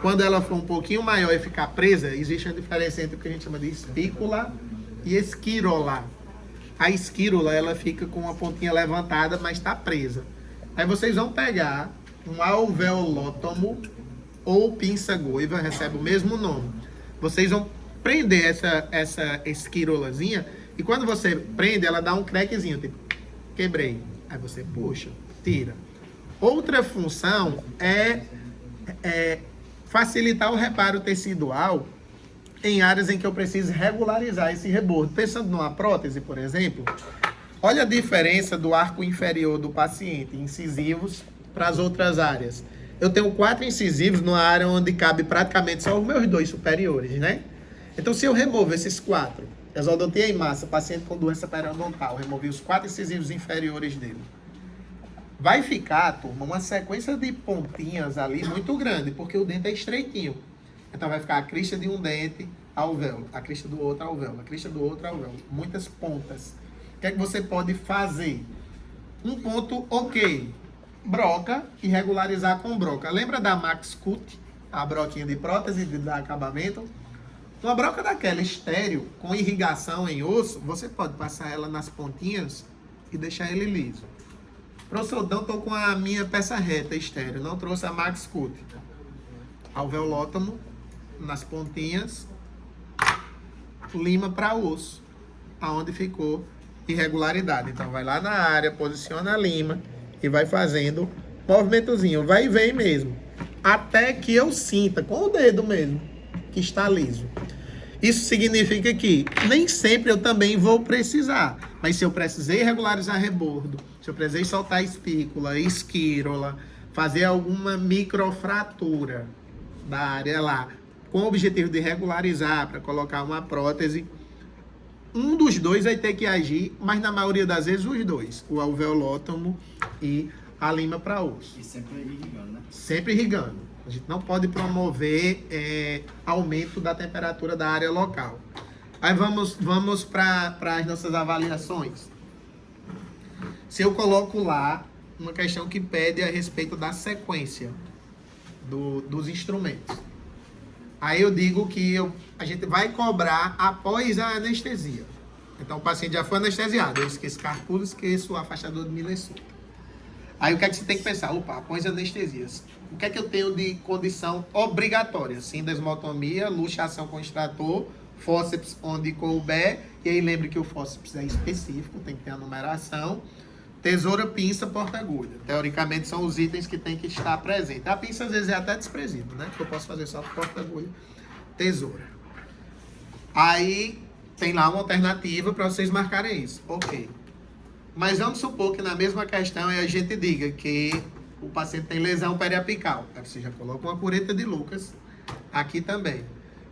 [SPEAKER 1] quando ela for um pouquinho maior e ficar presa, existe uma diferença entre o que a gente chama de espícula e esquírola. A esquírola, ela fica com a pontinha levantada, mas está presa. Aí vocês vão pegar um alveolótomo ou pinça-goiva, recebe o mesmo nome. Vocês vão prender essa esquirolazinha e quando você prende, ela dá um crackzinho, tipo, quebrei. Aí você puxa, tira. Outra função é facilitar o reparo tecidual em áreas em que eu preciso regularizar esse rebordo. Pensando numa prótese, por exemplo, olha a diferença do arco inferior do paciente, incisivos, para as outras áreas. Eu tenho 4 incisivos numa área onde cabe praticamente só os meus 2 superiores, né? Então, se eu removo esses 4, exodontia em massa, paciente com doença periodontal, removi os 4 incisivos inferiores dele. Vai ficar, turma, uma sequência de pontinhas ali muito grande, porque o dente é estreitinho. Então, vai ficar a crista de um dente, alvéolo, a crista do outro, alvéolo, a crista do outro, alvéolo. Muitas pontas. O que é que você pode fazer? Um ponto, ok. Broca e regularizar com broca. Lembra da Max Cut, a broquinha de prótese de dar acabamento? Uma broca daquela estéreo, com irrigação em osso, você pode passar ela nas pontinhas e deixar ele liso. Professor, então estou com a minha peça reta estéreo, não trouxe a Max Cut. Alveolótomo nas pontinhas, lima para osso, aonde ficou irregularidade. Então vai lá na área, posiciona a lima e vai fazendo movimentozinho, vai e vem mesmo, até que eu sinta com o dedo mesmo que está liso. Isso significa que nem sempre eu também vou precisar, mas se eu precisei regularizar rebordo, se eu precisei soltar espícula, esquírola, fazer alguma microfratura da área lá, com o objetivo de regularizar, para colocar uma prótese, um dos dois vai ter que agir, mas na maioria das vezes os dois, o alveolótomo e a lima para osso.
[SPEAKER 3] E sempre irrigando, né?
[SPEAKER 1] Sempre irrigando. A gente não pode promover aumento da temperatura da área local. Aí vamos para as nossas avaliações. Se eu coloco lá uma questão que pede a respeito da sequência dos instrumentos. Aí eu digo que a gente vai cobrar após a anestesia. Então o paciente já foi anestesiado. Eu esqueço carpula, esqueço o afastador de Minnesota. Aí o que é que você tem que pensar? Opa, após anestesias. O que é que eu tenho de condição obrigatória? Sindesmotomia, luxação com extrator, fórceps onde couber. E aí lembre que o fórceps é específico, tem que ter a numeração. Tesoura, pinça, porta-agulha. Teoricamente são os itens que tem que estar presentes. A pinça às vezes é até desprezível, né? Que eu posso fazer só porta-agulha, tesoura. Aí tem lá uma alternativa para vocês marcarem isso. Ok. Mas vamos supor que na mesma questão a gente diga que o paciente tem lesão periapical. Aí você já coloca uma cureta de Lucas aqui também.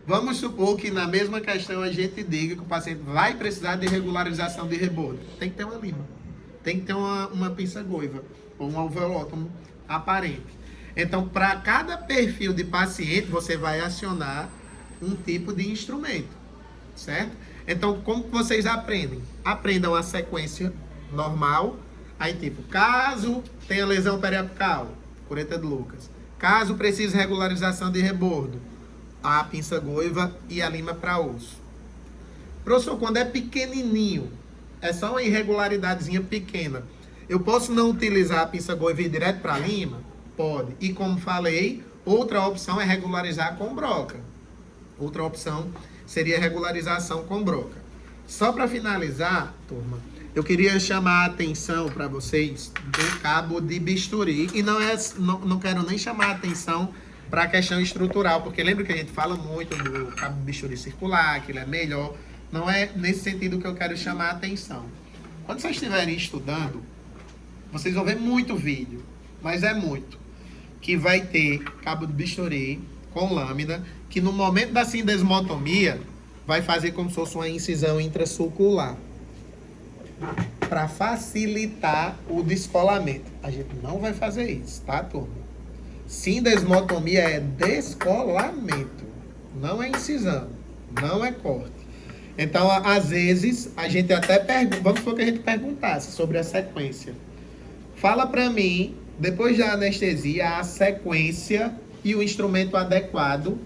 [SPEAKER 1] Vamos supor que na mesma questão a gente diga que o paciente vai precisar de regularização de rebordo. Tem que ter uma lima. Tem que ter uma pinça goiva ou um alveolótomo aparente. Então, para cada perfil de paciente, você vai acionar um tipo de instrumento, certo? Então, como vocês aprendem? Aprendam a sequência normal. Aí, tipo, caso tenha lesão periapical, cureta de Lucas. Caso precise regularização de rebordo, a pinça goiva e a lima para osso. Professor, quando é pequenininho, é só uma irregularidadezinha pequena, eu posso não utilizar a pinça goiva e ir direto para a lima? Pode. E como falei, outra opção é regularizar com broca. Outra opção seria regularização com broca. Só para finalizar, turma, eu queria chamar a atenção para vocês do cabo de bisturi. E não quero nem chamar a atenção para a questão estrutural, porque lembra que a gente fala muito do cabo de bisturi circular, que ele é melhor. Não é nesse sentido que eu quero chamar a atenção. Quando vocês estiverem estudando, vocês vão ver muito vídeo, mas é muito, que vai ter cabo de bisturi com lâmina, que no momento da sindesmotomia, vai fazer como se fosse uma incisão intrasulcular, para facilitar o descolamento. A gente não vai fazer isso, tá, turma? Sindesmotomia é descolamento, não é incisão, não é corte. Então, às vezes, a gente até pergunta, vamos supor que a gente perguntasse sobre a sequência. Fala para mim, depois da anestesia, a sequência e o instrumento adequado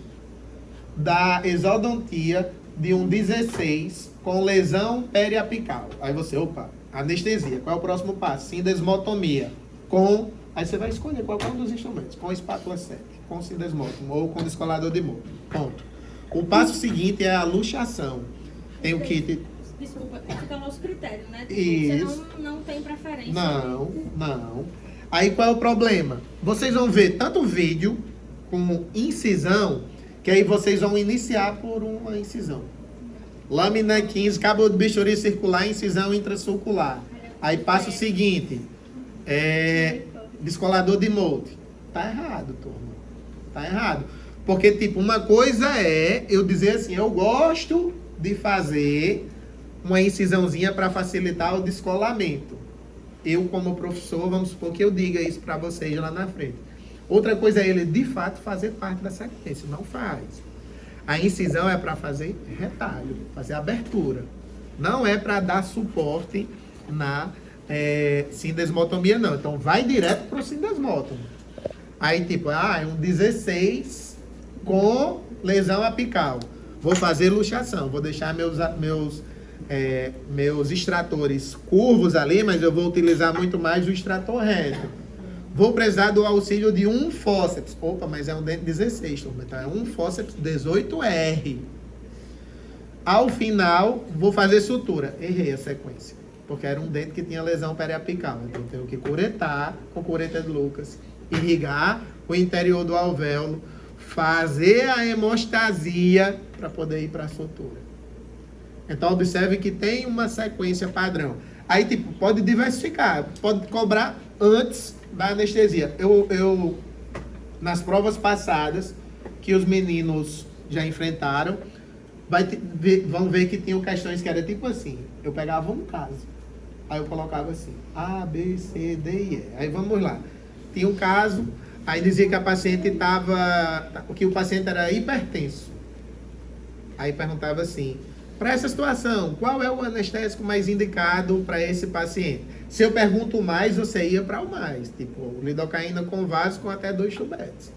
[SPEAKER 1] da exodontia de um 16 com lesão periapical. Aí você, opa, anestesia, qual é o próximo passo? Sindesmotomia, com... Aí você vai escolher qual é um dos instrumentos, com espátula 7, com sindesmotomo ou com descolador de moco. Ponto. O passo seguinte é a luxação. Tem o kit...
[SPEAKER 2] Desculpa, fica ao nosso critério, né? Tipo,
[SPEAKER 1] Isso.
[SPEAKER 2] você não tem preferência.
[SPEAKER 1] Não. Aí qual é o problema? Vocês vão ver tanto vídeo com incisão, que aí vocês vão iniciar por uma incisão. Lâmina 15, cabo de bisturi circular, incisão intrasulcular. Aí passa o seguinte, descolador de molde. Tá errado, turma. Tá errado. Porque, tipo, uma coisa é eu dizer assim, eu gosto de fazer uma incisãozinha para facilitar o descolamento. Eu, como professor, vamos supor que eu diga isso para vocês lá na frente. Outra coisa é ele, de fato, fazer parte da sequência. Não faz. A incisão é para fazer retalho, fazer abertura. Não é para dar suporte na sindesmotomia, não. Então, vai direto para o sindesmótomo. Aí, tipo, é um 16 com lesão apical. Vou fazer luxação. Vou deixar meus extratores curvos ali, mas eu vou utilizar muito mais o extrator reto. Vou precisar do auxílio de um fórceps. Opa, mas é um dente 16, turma. Então é um fórceps 18R. Ao final, vou fazer sutura. Errei a sequência, porque era um dente que tinha lesão periapical. Então eu tenho que curetar com cureta de Lucas, irrigar o interior do alvéolo, fazer a hemostasia para poder ir para a sutura. Então observe que tem uma sequência padrão. Aí, tipo, pode diversificar, pode cobrar antes da anestesia. Eu nas provas passadas, que os meninos já enfrentaram, vão ver que tinham questões que era tipo assim, eu pegava um caso, aí eu colocava assim, A, B, C, D e E. Aí vamos lá. Tinha um caso, aí dizia que a paciente que o paciente era hipertenso. Aí perguntava assim, para essa situação, qual é o anestésico mais indicado para esse paciente? Se eu pergunto mais, você ia para o mais. Tipo, lidocaína com vaso com até 2 tubetes.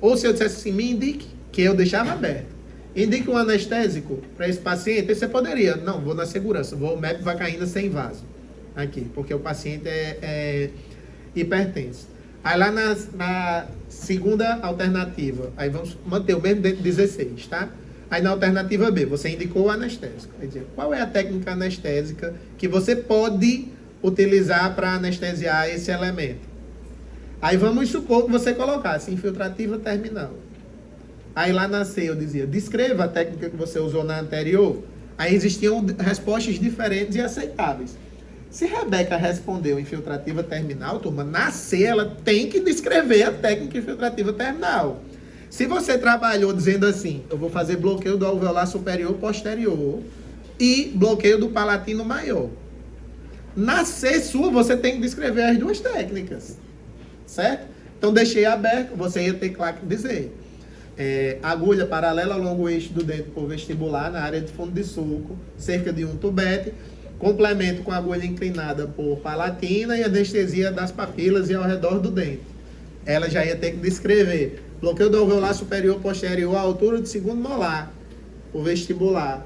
[SPEAKER 1] Ou se eu dissesse assim, me indique, que eu deixava aberto. Indique um anestésico para esse paciente, você poderia. Não, vou na segurança, vou mepivacaína sem vaso. Aqui, porque o paciente é hipertenso. Aí lá na segunda alternativa, aí vamos manter o mesmo dentro de 16, tá? Aí na alternativa B, você indicou o anestésico. Quer dizer, qual é a técnica anestésica que você pode utilizar para anestesiar esse elemento? Aí vamos supor que você colocasse infiltrativa terminal. Aí lá na C eu dizia, descreva a técnica que você usou na anterior. Aí existiam respostas diferentes e aceitáveis. Se Rebeca respondeu infiltrativa terminal, turma, na C ela tem que descrever a técnica infiltrativa terminal. Se você trabalhou dizendo assim, eu vou fazer bloqueio do alveolar superior posterior e bloqueio do palatino maior. Na C sua, você tem que descrever as duas técnicas. Certo? Então, deixei aberto, você ia ter claro que dizer. Agulha paralela ao longo eixo do dente por vestibular, na área de fundo de sulco, cerca de 1 tubete. Complemento com agulha inclinada por palatina e anestesia das papilas e ao redor do dente. Ela já ia ter que descrever. Bloqueio do alveolar superior posterior à altura do segundo molar, o vestibular.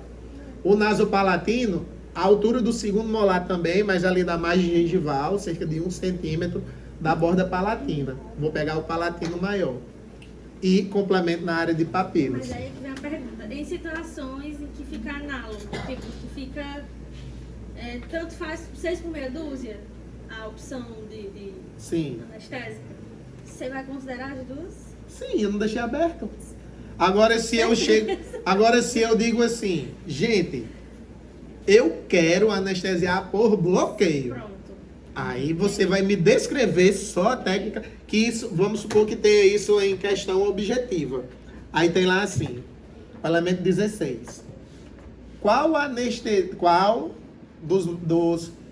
[SPEAKER 1] O nasopalatino, à altura do segundo molar também, mas ali na margem gengival, cerca de 1 centímetro da borda palatina. Vou pegar o palatino maior. E complemento na área de papilas.
[SPEAKER 2] Mas aí que vem a pergunta. Em situações em que fica análogo, tipo, que fica... tanto faz 6 por meia dúzia, a opção de
[SPEAKER 1] Sim.
[SPEAKER 2] anestésica, você vai considerar as duas?
[SPEAKER 1] Sim, eu não deixei aberto. Agora se eu digo assim, gente, eu quero anestesiar por bloqueio.
[SPEAKER 2] Pronto.
[SPEAKER 1] Aí você vai me descrever só a técnica, que isso, vamos supor que tenha isso em questão objetiva. Aí tem lá assim, elemento 16. Qual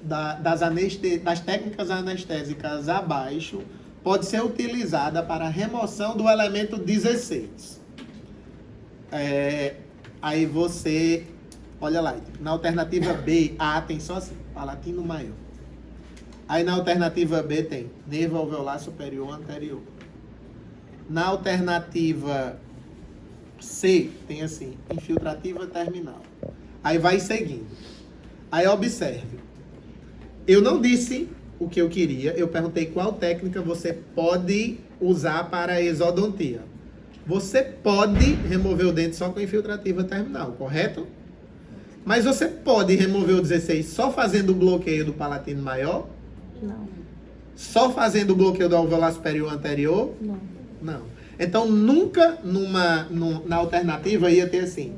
[SPEAKER 1] das técnicas anestésicas abaixo pode ser utilizada para a remoção do elemento 16? Aí você, olha lá, na alternativa B, A tem só assim, palatino maior. Aí na alternativa B tem nervo alveolar superior anterior. Na alternativa C tem assim, infiltrativa terminal. Aí vai seguindo. Aí observe. Eu não disse o que eu queria, eu perguntei qual técnica você pode usar para a exodontia. Você pode remover o dente só com infiltrativa terminal, correto? Mas você pode remover o 16 só fazendo o bloqueio do palatino maior?
[SPEAKER 4] Não.
[SPEAKER 1] Só fazendo o bloqueio do alveolar superior anterior?
[SPEAKER 4] Não.
[SPEAKER 1] Não. Então, nunca na alternativa ia ter assim.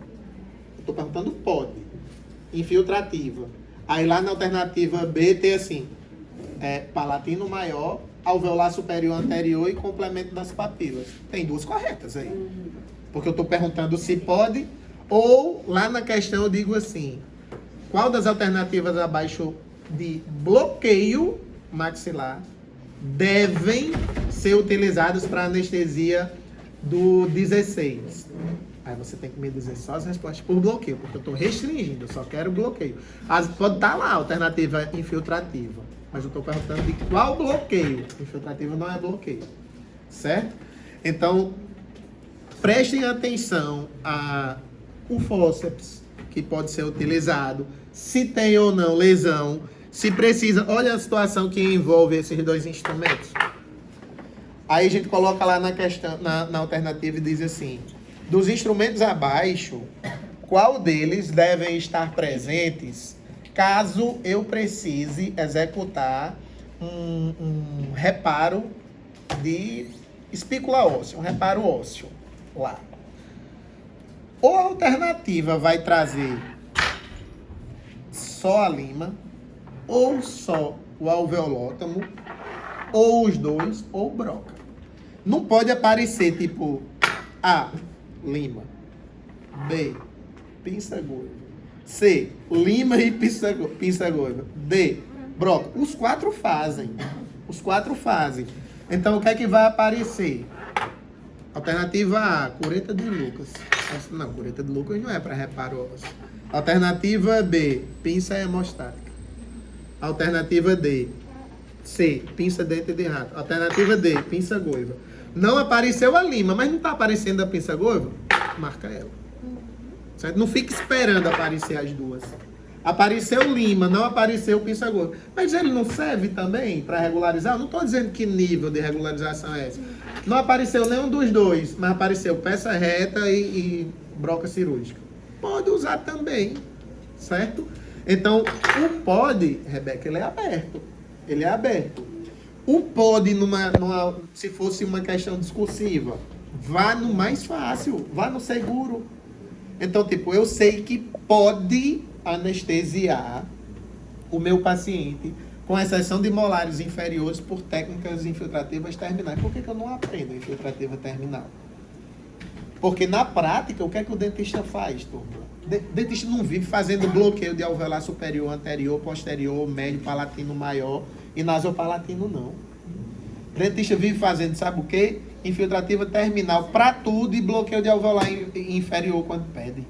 [SPEAKER 1] Eu estou perguntando pode. Infiltrativa. Aí lá na alternativa B tem assim. Palatino maior, alveolar superior anterior e complemento das papilas. Tem duas corretas aí. Porque eu estou perguntando se pode. Ou lá na questão eu digo assim. Qual das alternativas abaixo de bloqueio maxilar devem ser utilizadas para anestesia do 16? Aí você tem que me dizer só as respostas por bloqueio, porque eu estou restringindo, eu só quero bloqueio. Pode estar lá a alternativa infiltrativa, mas eu estou perguntando de qual bloqueio. Infiltrativa não é bloqueio, certo? Então, prestem atenção ao fórceps, que pode ser utilizado, se tem ou não lesão, se precisa. Olha a situação que envolve esses dois instrumentos. Aí a gente coloca lá na questão, na alternativa e diz assim: dos instrumentos abaixo, qual deles devem estar presentes caso eu precise executar um reparo de espícula óssea, um reparo ósseo lá. Ou a alternativa vai trazer só a lima, ou só o alveolótomo, ou os dois, ou broca. Não pode aparecer tipo A, lima, B, pinça-goiva, C, lima e pinça-goiva, D, broca. Os quatro fazem. Então, o que é que vai aparecer? Alternativa A, cureta de Lucas. Não, cureta de Lucas não é para reparo ósseo. Alternativa B, pinça hemostática. Alternativa D, C, pinça dente de rato. Alternativa D, pinça-goiva. Não apareceu a lima, mas não está aparecendo a pinça-goiva? Marca ela. Certo? Não fique esperando aparecer as duas. Apareceu lima, não apareceu pinça-goiva. Mas ele não serve também para regularizar? Eu não estou dizendo que nível de regularização é esse. Não apareceu nenhum dos dois, mas apareceu peça reta e broca cirúrgica. Pode usar também, certo? Então, o pode, Rebeca, ele é aberto. O pode, se fosse uma questão discursiva, vá no mais fácil, vá no seguro. Então, tipo, eu sei que pode anestesiar o meu paciente, com exceção de molares inferiores, por técnicas infiltrativas terminais. Por que eu não aprendo infiltrativa terminal? Porque na prática, o que é que o dentista faz, turma? O dentista não vive fazendo bloqueio de alveolar superior, anterior, posterior, médio, palatino maior e nasopalatino, não. O dentista vive fazendo, sabe o quê? Infiltrativa terminal para tudo e bloqueio de alveolar inferior quando pede.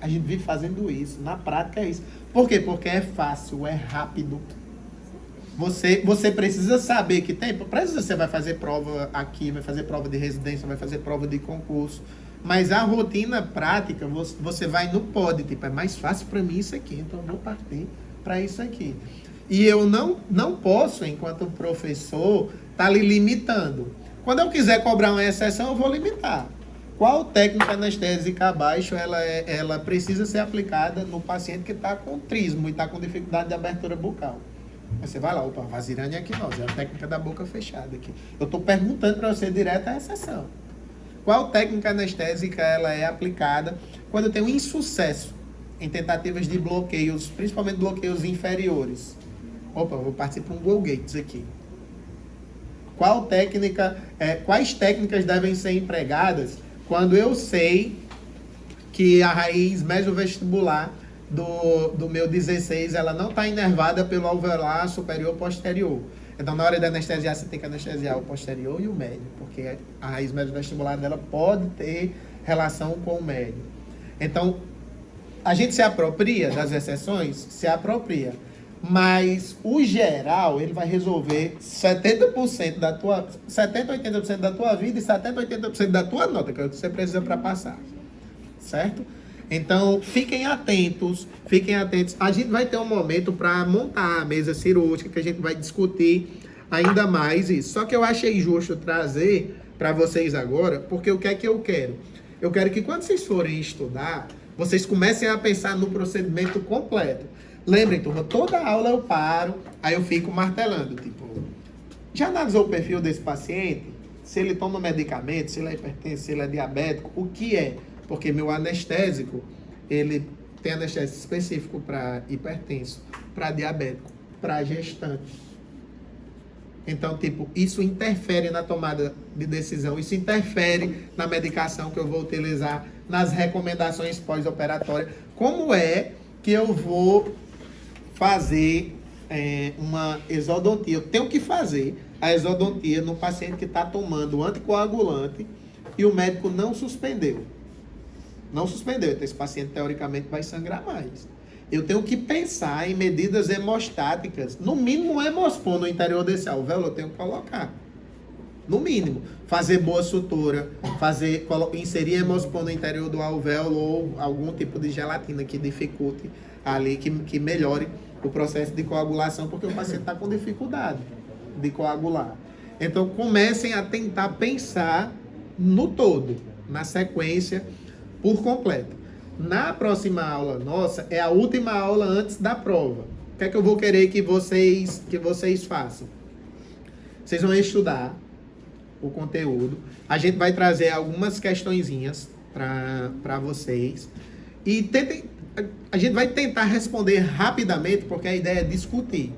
[SPEAKER 1] A gente vive fazendo isso. Na prática é isso. Por quê? Porque é fácil, é rápido. Você precisa saber que tem. Precisa, você vai fazer prova aqui, vai fazer prova de residência, vai fazer prova de concurso. Mas a rotina prática, você vai no pode. Tipo, é mais fácil para mim isso aqui, então eu vou partir para isso aqui. E eu não posso, enquanto professor, estar lhe limitando. Quando eu quiser cobrar uma exceção, eu vou limitar. Qual técnica anestésica abaixo ela precisa ser aplicada no paciente que está com trismo e está com dificuldade de abertura bucal? Você vai lá, opa, Vazirane aquinose, é a técnica da boca fechada aqui. Eu estou perguntando para você direto a exceção. Qual técnica anestésica ela é aplicada quando eu tenho insucesso em tentativas de bloqueios, principalmente bloqueios inferiores? Opa, eu vou partir para um Golgates aqui. Quais técnicas devem ser empregadas quando eu sei que a raiz mesovestibular do meu 16, ela não está inervada pelo alveolar superior posterior? Então, na hora de anestesiar, você tem que anestesiar o posterior e o médio, porque a raiz mesovestibular dela pode ter relação com o médio. Então, a gente se apropria das exceções? Se apropria. Mas o geral, ele vai resolver 70%, 80% da tua vida e 80% da tua nota, que é o que você precisa para passar. Certo? Então, fiquem atentos. A gente vai ter um momento para montar a mesa cirúrgica, que a gente vai discutir ainda mais isso. Só que eu achei justo trazer para vocês agora, porque o que é que eu quero? Eu quero que quando vocês forem estudar, vocês comecem a pensar no procedimento completo. Lembrem, turma, toda aula eu paro, aí eu fico martelando, tipo, já analisou o perfil desse paciente? Se ele toma medicamento, se ele é hipertenso, se ele é diabético, o que é? Porque meu anestésico, ele tem anestésico específico para hipertenso, para diabético, para gestante. Então, tipo, isso interfere na tomada de decisão, isso interfere na medicação que eu vou utilizar, nas recomendações pós-operatórias. Como é que eu vou fazer uma exodontia? Eu tenho que fazer a exodontia no paciente que está tomando anticoagulante e o médico não suspendeu. Então esse paciente teoricamente vai sangrar mais. Eu tenho que pensar em medidas hemostáticas, no mínimo um hemospon no interior desse alvéolo eu tenho que colocar. No mínimo, fazer boa sutura, inserir hemospon no interior do alvéolo ou algum tipo de gelatina que dificulte ali, que melhore o processo de coagulação, porque o paciente está com dificuldade de coagular. Então, comecem a tentar pensar no todo, na sequência, por completo. Na próxima aula nossa, é a última aula antes da prova. O que é que eu vou querer que vocês façam? Vocês vão estudar o conteúdo. A gente vai trazer algumas questõezinhas para vocês. E tentem a gente vai tentar responder rapidamente, porque a ideia é discutir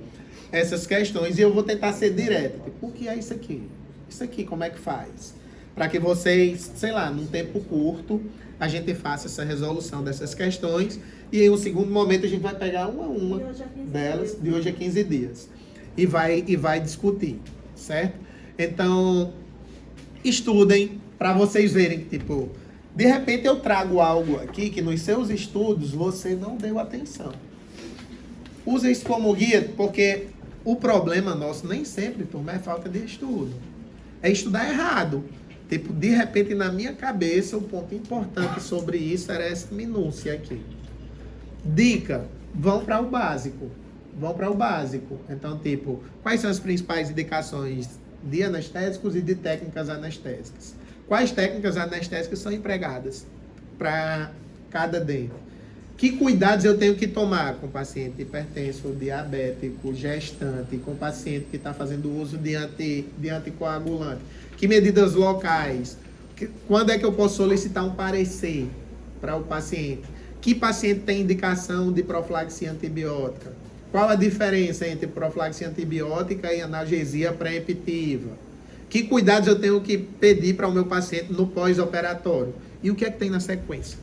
[SPEAKER 1] essas questões e eu vou tentar ser direto. Tipo, o que é isso aqui? Isso aqui, como é que faz? Para que vocês, sei lá, num tempo curto, a gente faça essa resolução dessas questões e em um segundo momento a gente vai pegar uma a uma delas, de hoje a 15 dias, e vai discutir, certo? Então, estudem para vocês verem, tipo, de repente eu trago algo aqui que nos seus estudos você não deu atenção. Use isso como guia, porque o problema nosso nem sempre, turma, é falta de estudo. É estudar errado. Tipo, de repente, na minha cabeça, o ponto importante sobre isso era essa minúcia aqui. Dica, vão para o básico. Vão para o básico. Então, tipo, quais são as principais indicações de anestésicos e de técnicas anestésicas? Quais técnicas anestésicas são empregadas para cada dente? Que cuidados eu tenho que tomar com paciente hipertenso, diabético, gestante, com paciente que está fazendo uso de anticoagulante? Que medidas locais? Quando é que eu posso solicitar um parecer para o paciente? Que paciente tem indicação de profilaxia antibiótica? Qual a diferença entre profilaxia antibiótica e analgesia preemptiva? Que cuidados eu tenho que pedir para o meu paciente no pós-operatório? E o que é que tem na sequência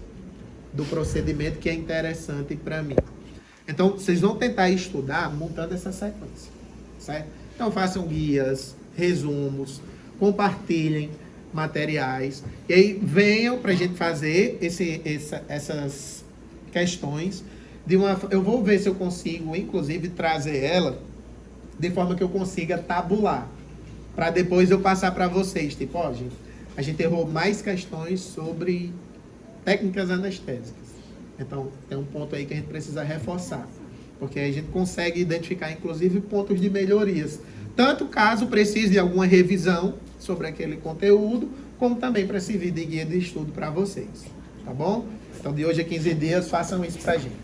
[SPEAKER 1] do procedimento que é interessante para mim? Então, vocês vão tentar estudar montando essa sequência, certo? Então, façam guias, resumos, compartilhem materiais, e aí venham para a gente fazer essas questões. Eu vou ver se eu consigo, inclusive, trazer ela de forma que eu consiga tabular, para depois eu passar para vocês, tipo, ó, gente, a gente errou mais questões sobre técnicas anestésicas. Então, tem um ponto aí que a gente precisa reforçar, porque a gente consegue identificar, inclusive, pontos de melhorias. Tanto caso precise de alguma revisão sobre aquele conteúdo, como também para servir de guia de estudo para vocês. Tá bom? Então, de hoje a 15 dias, façam isso pra gente.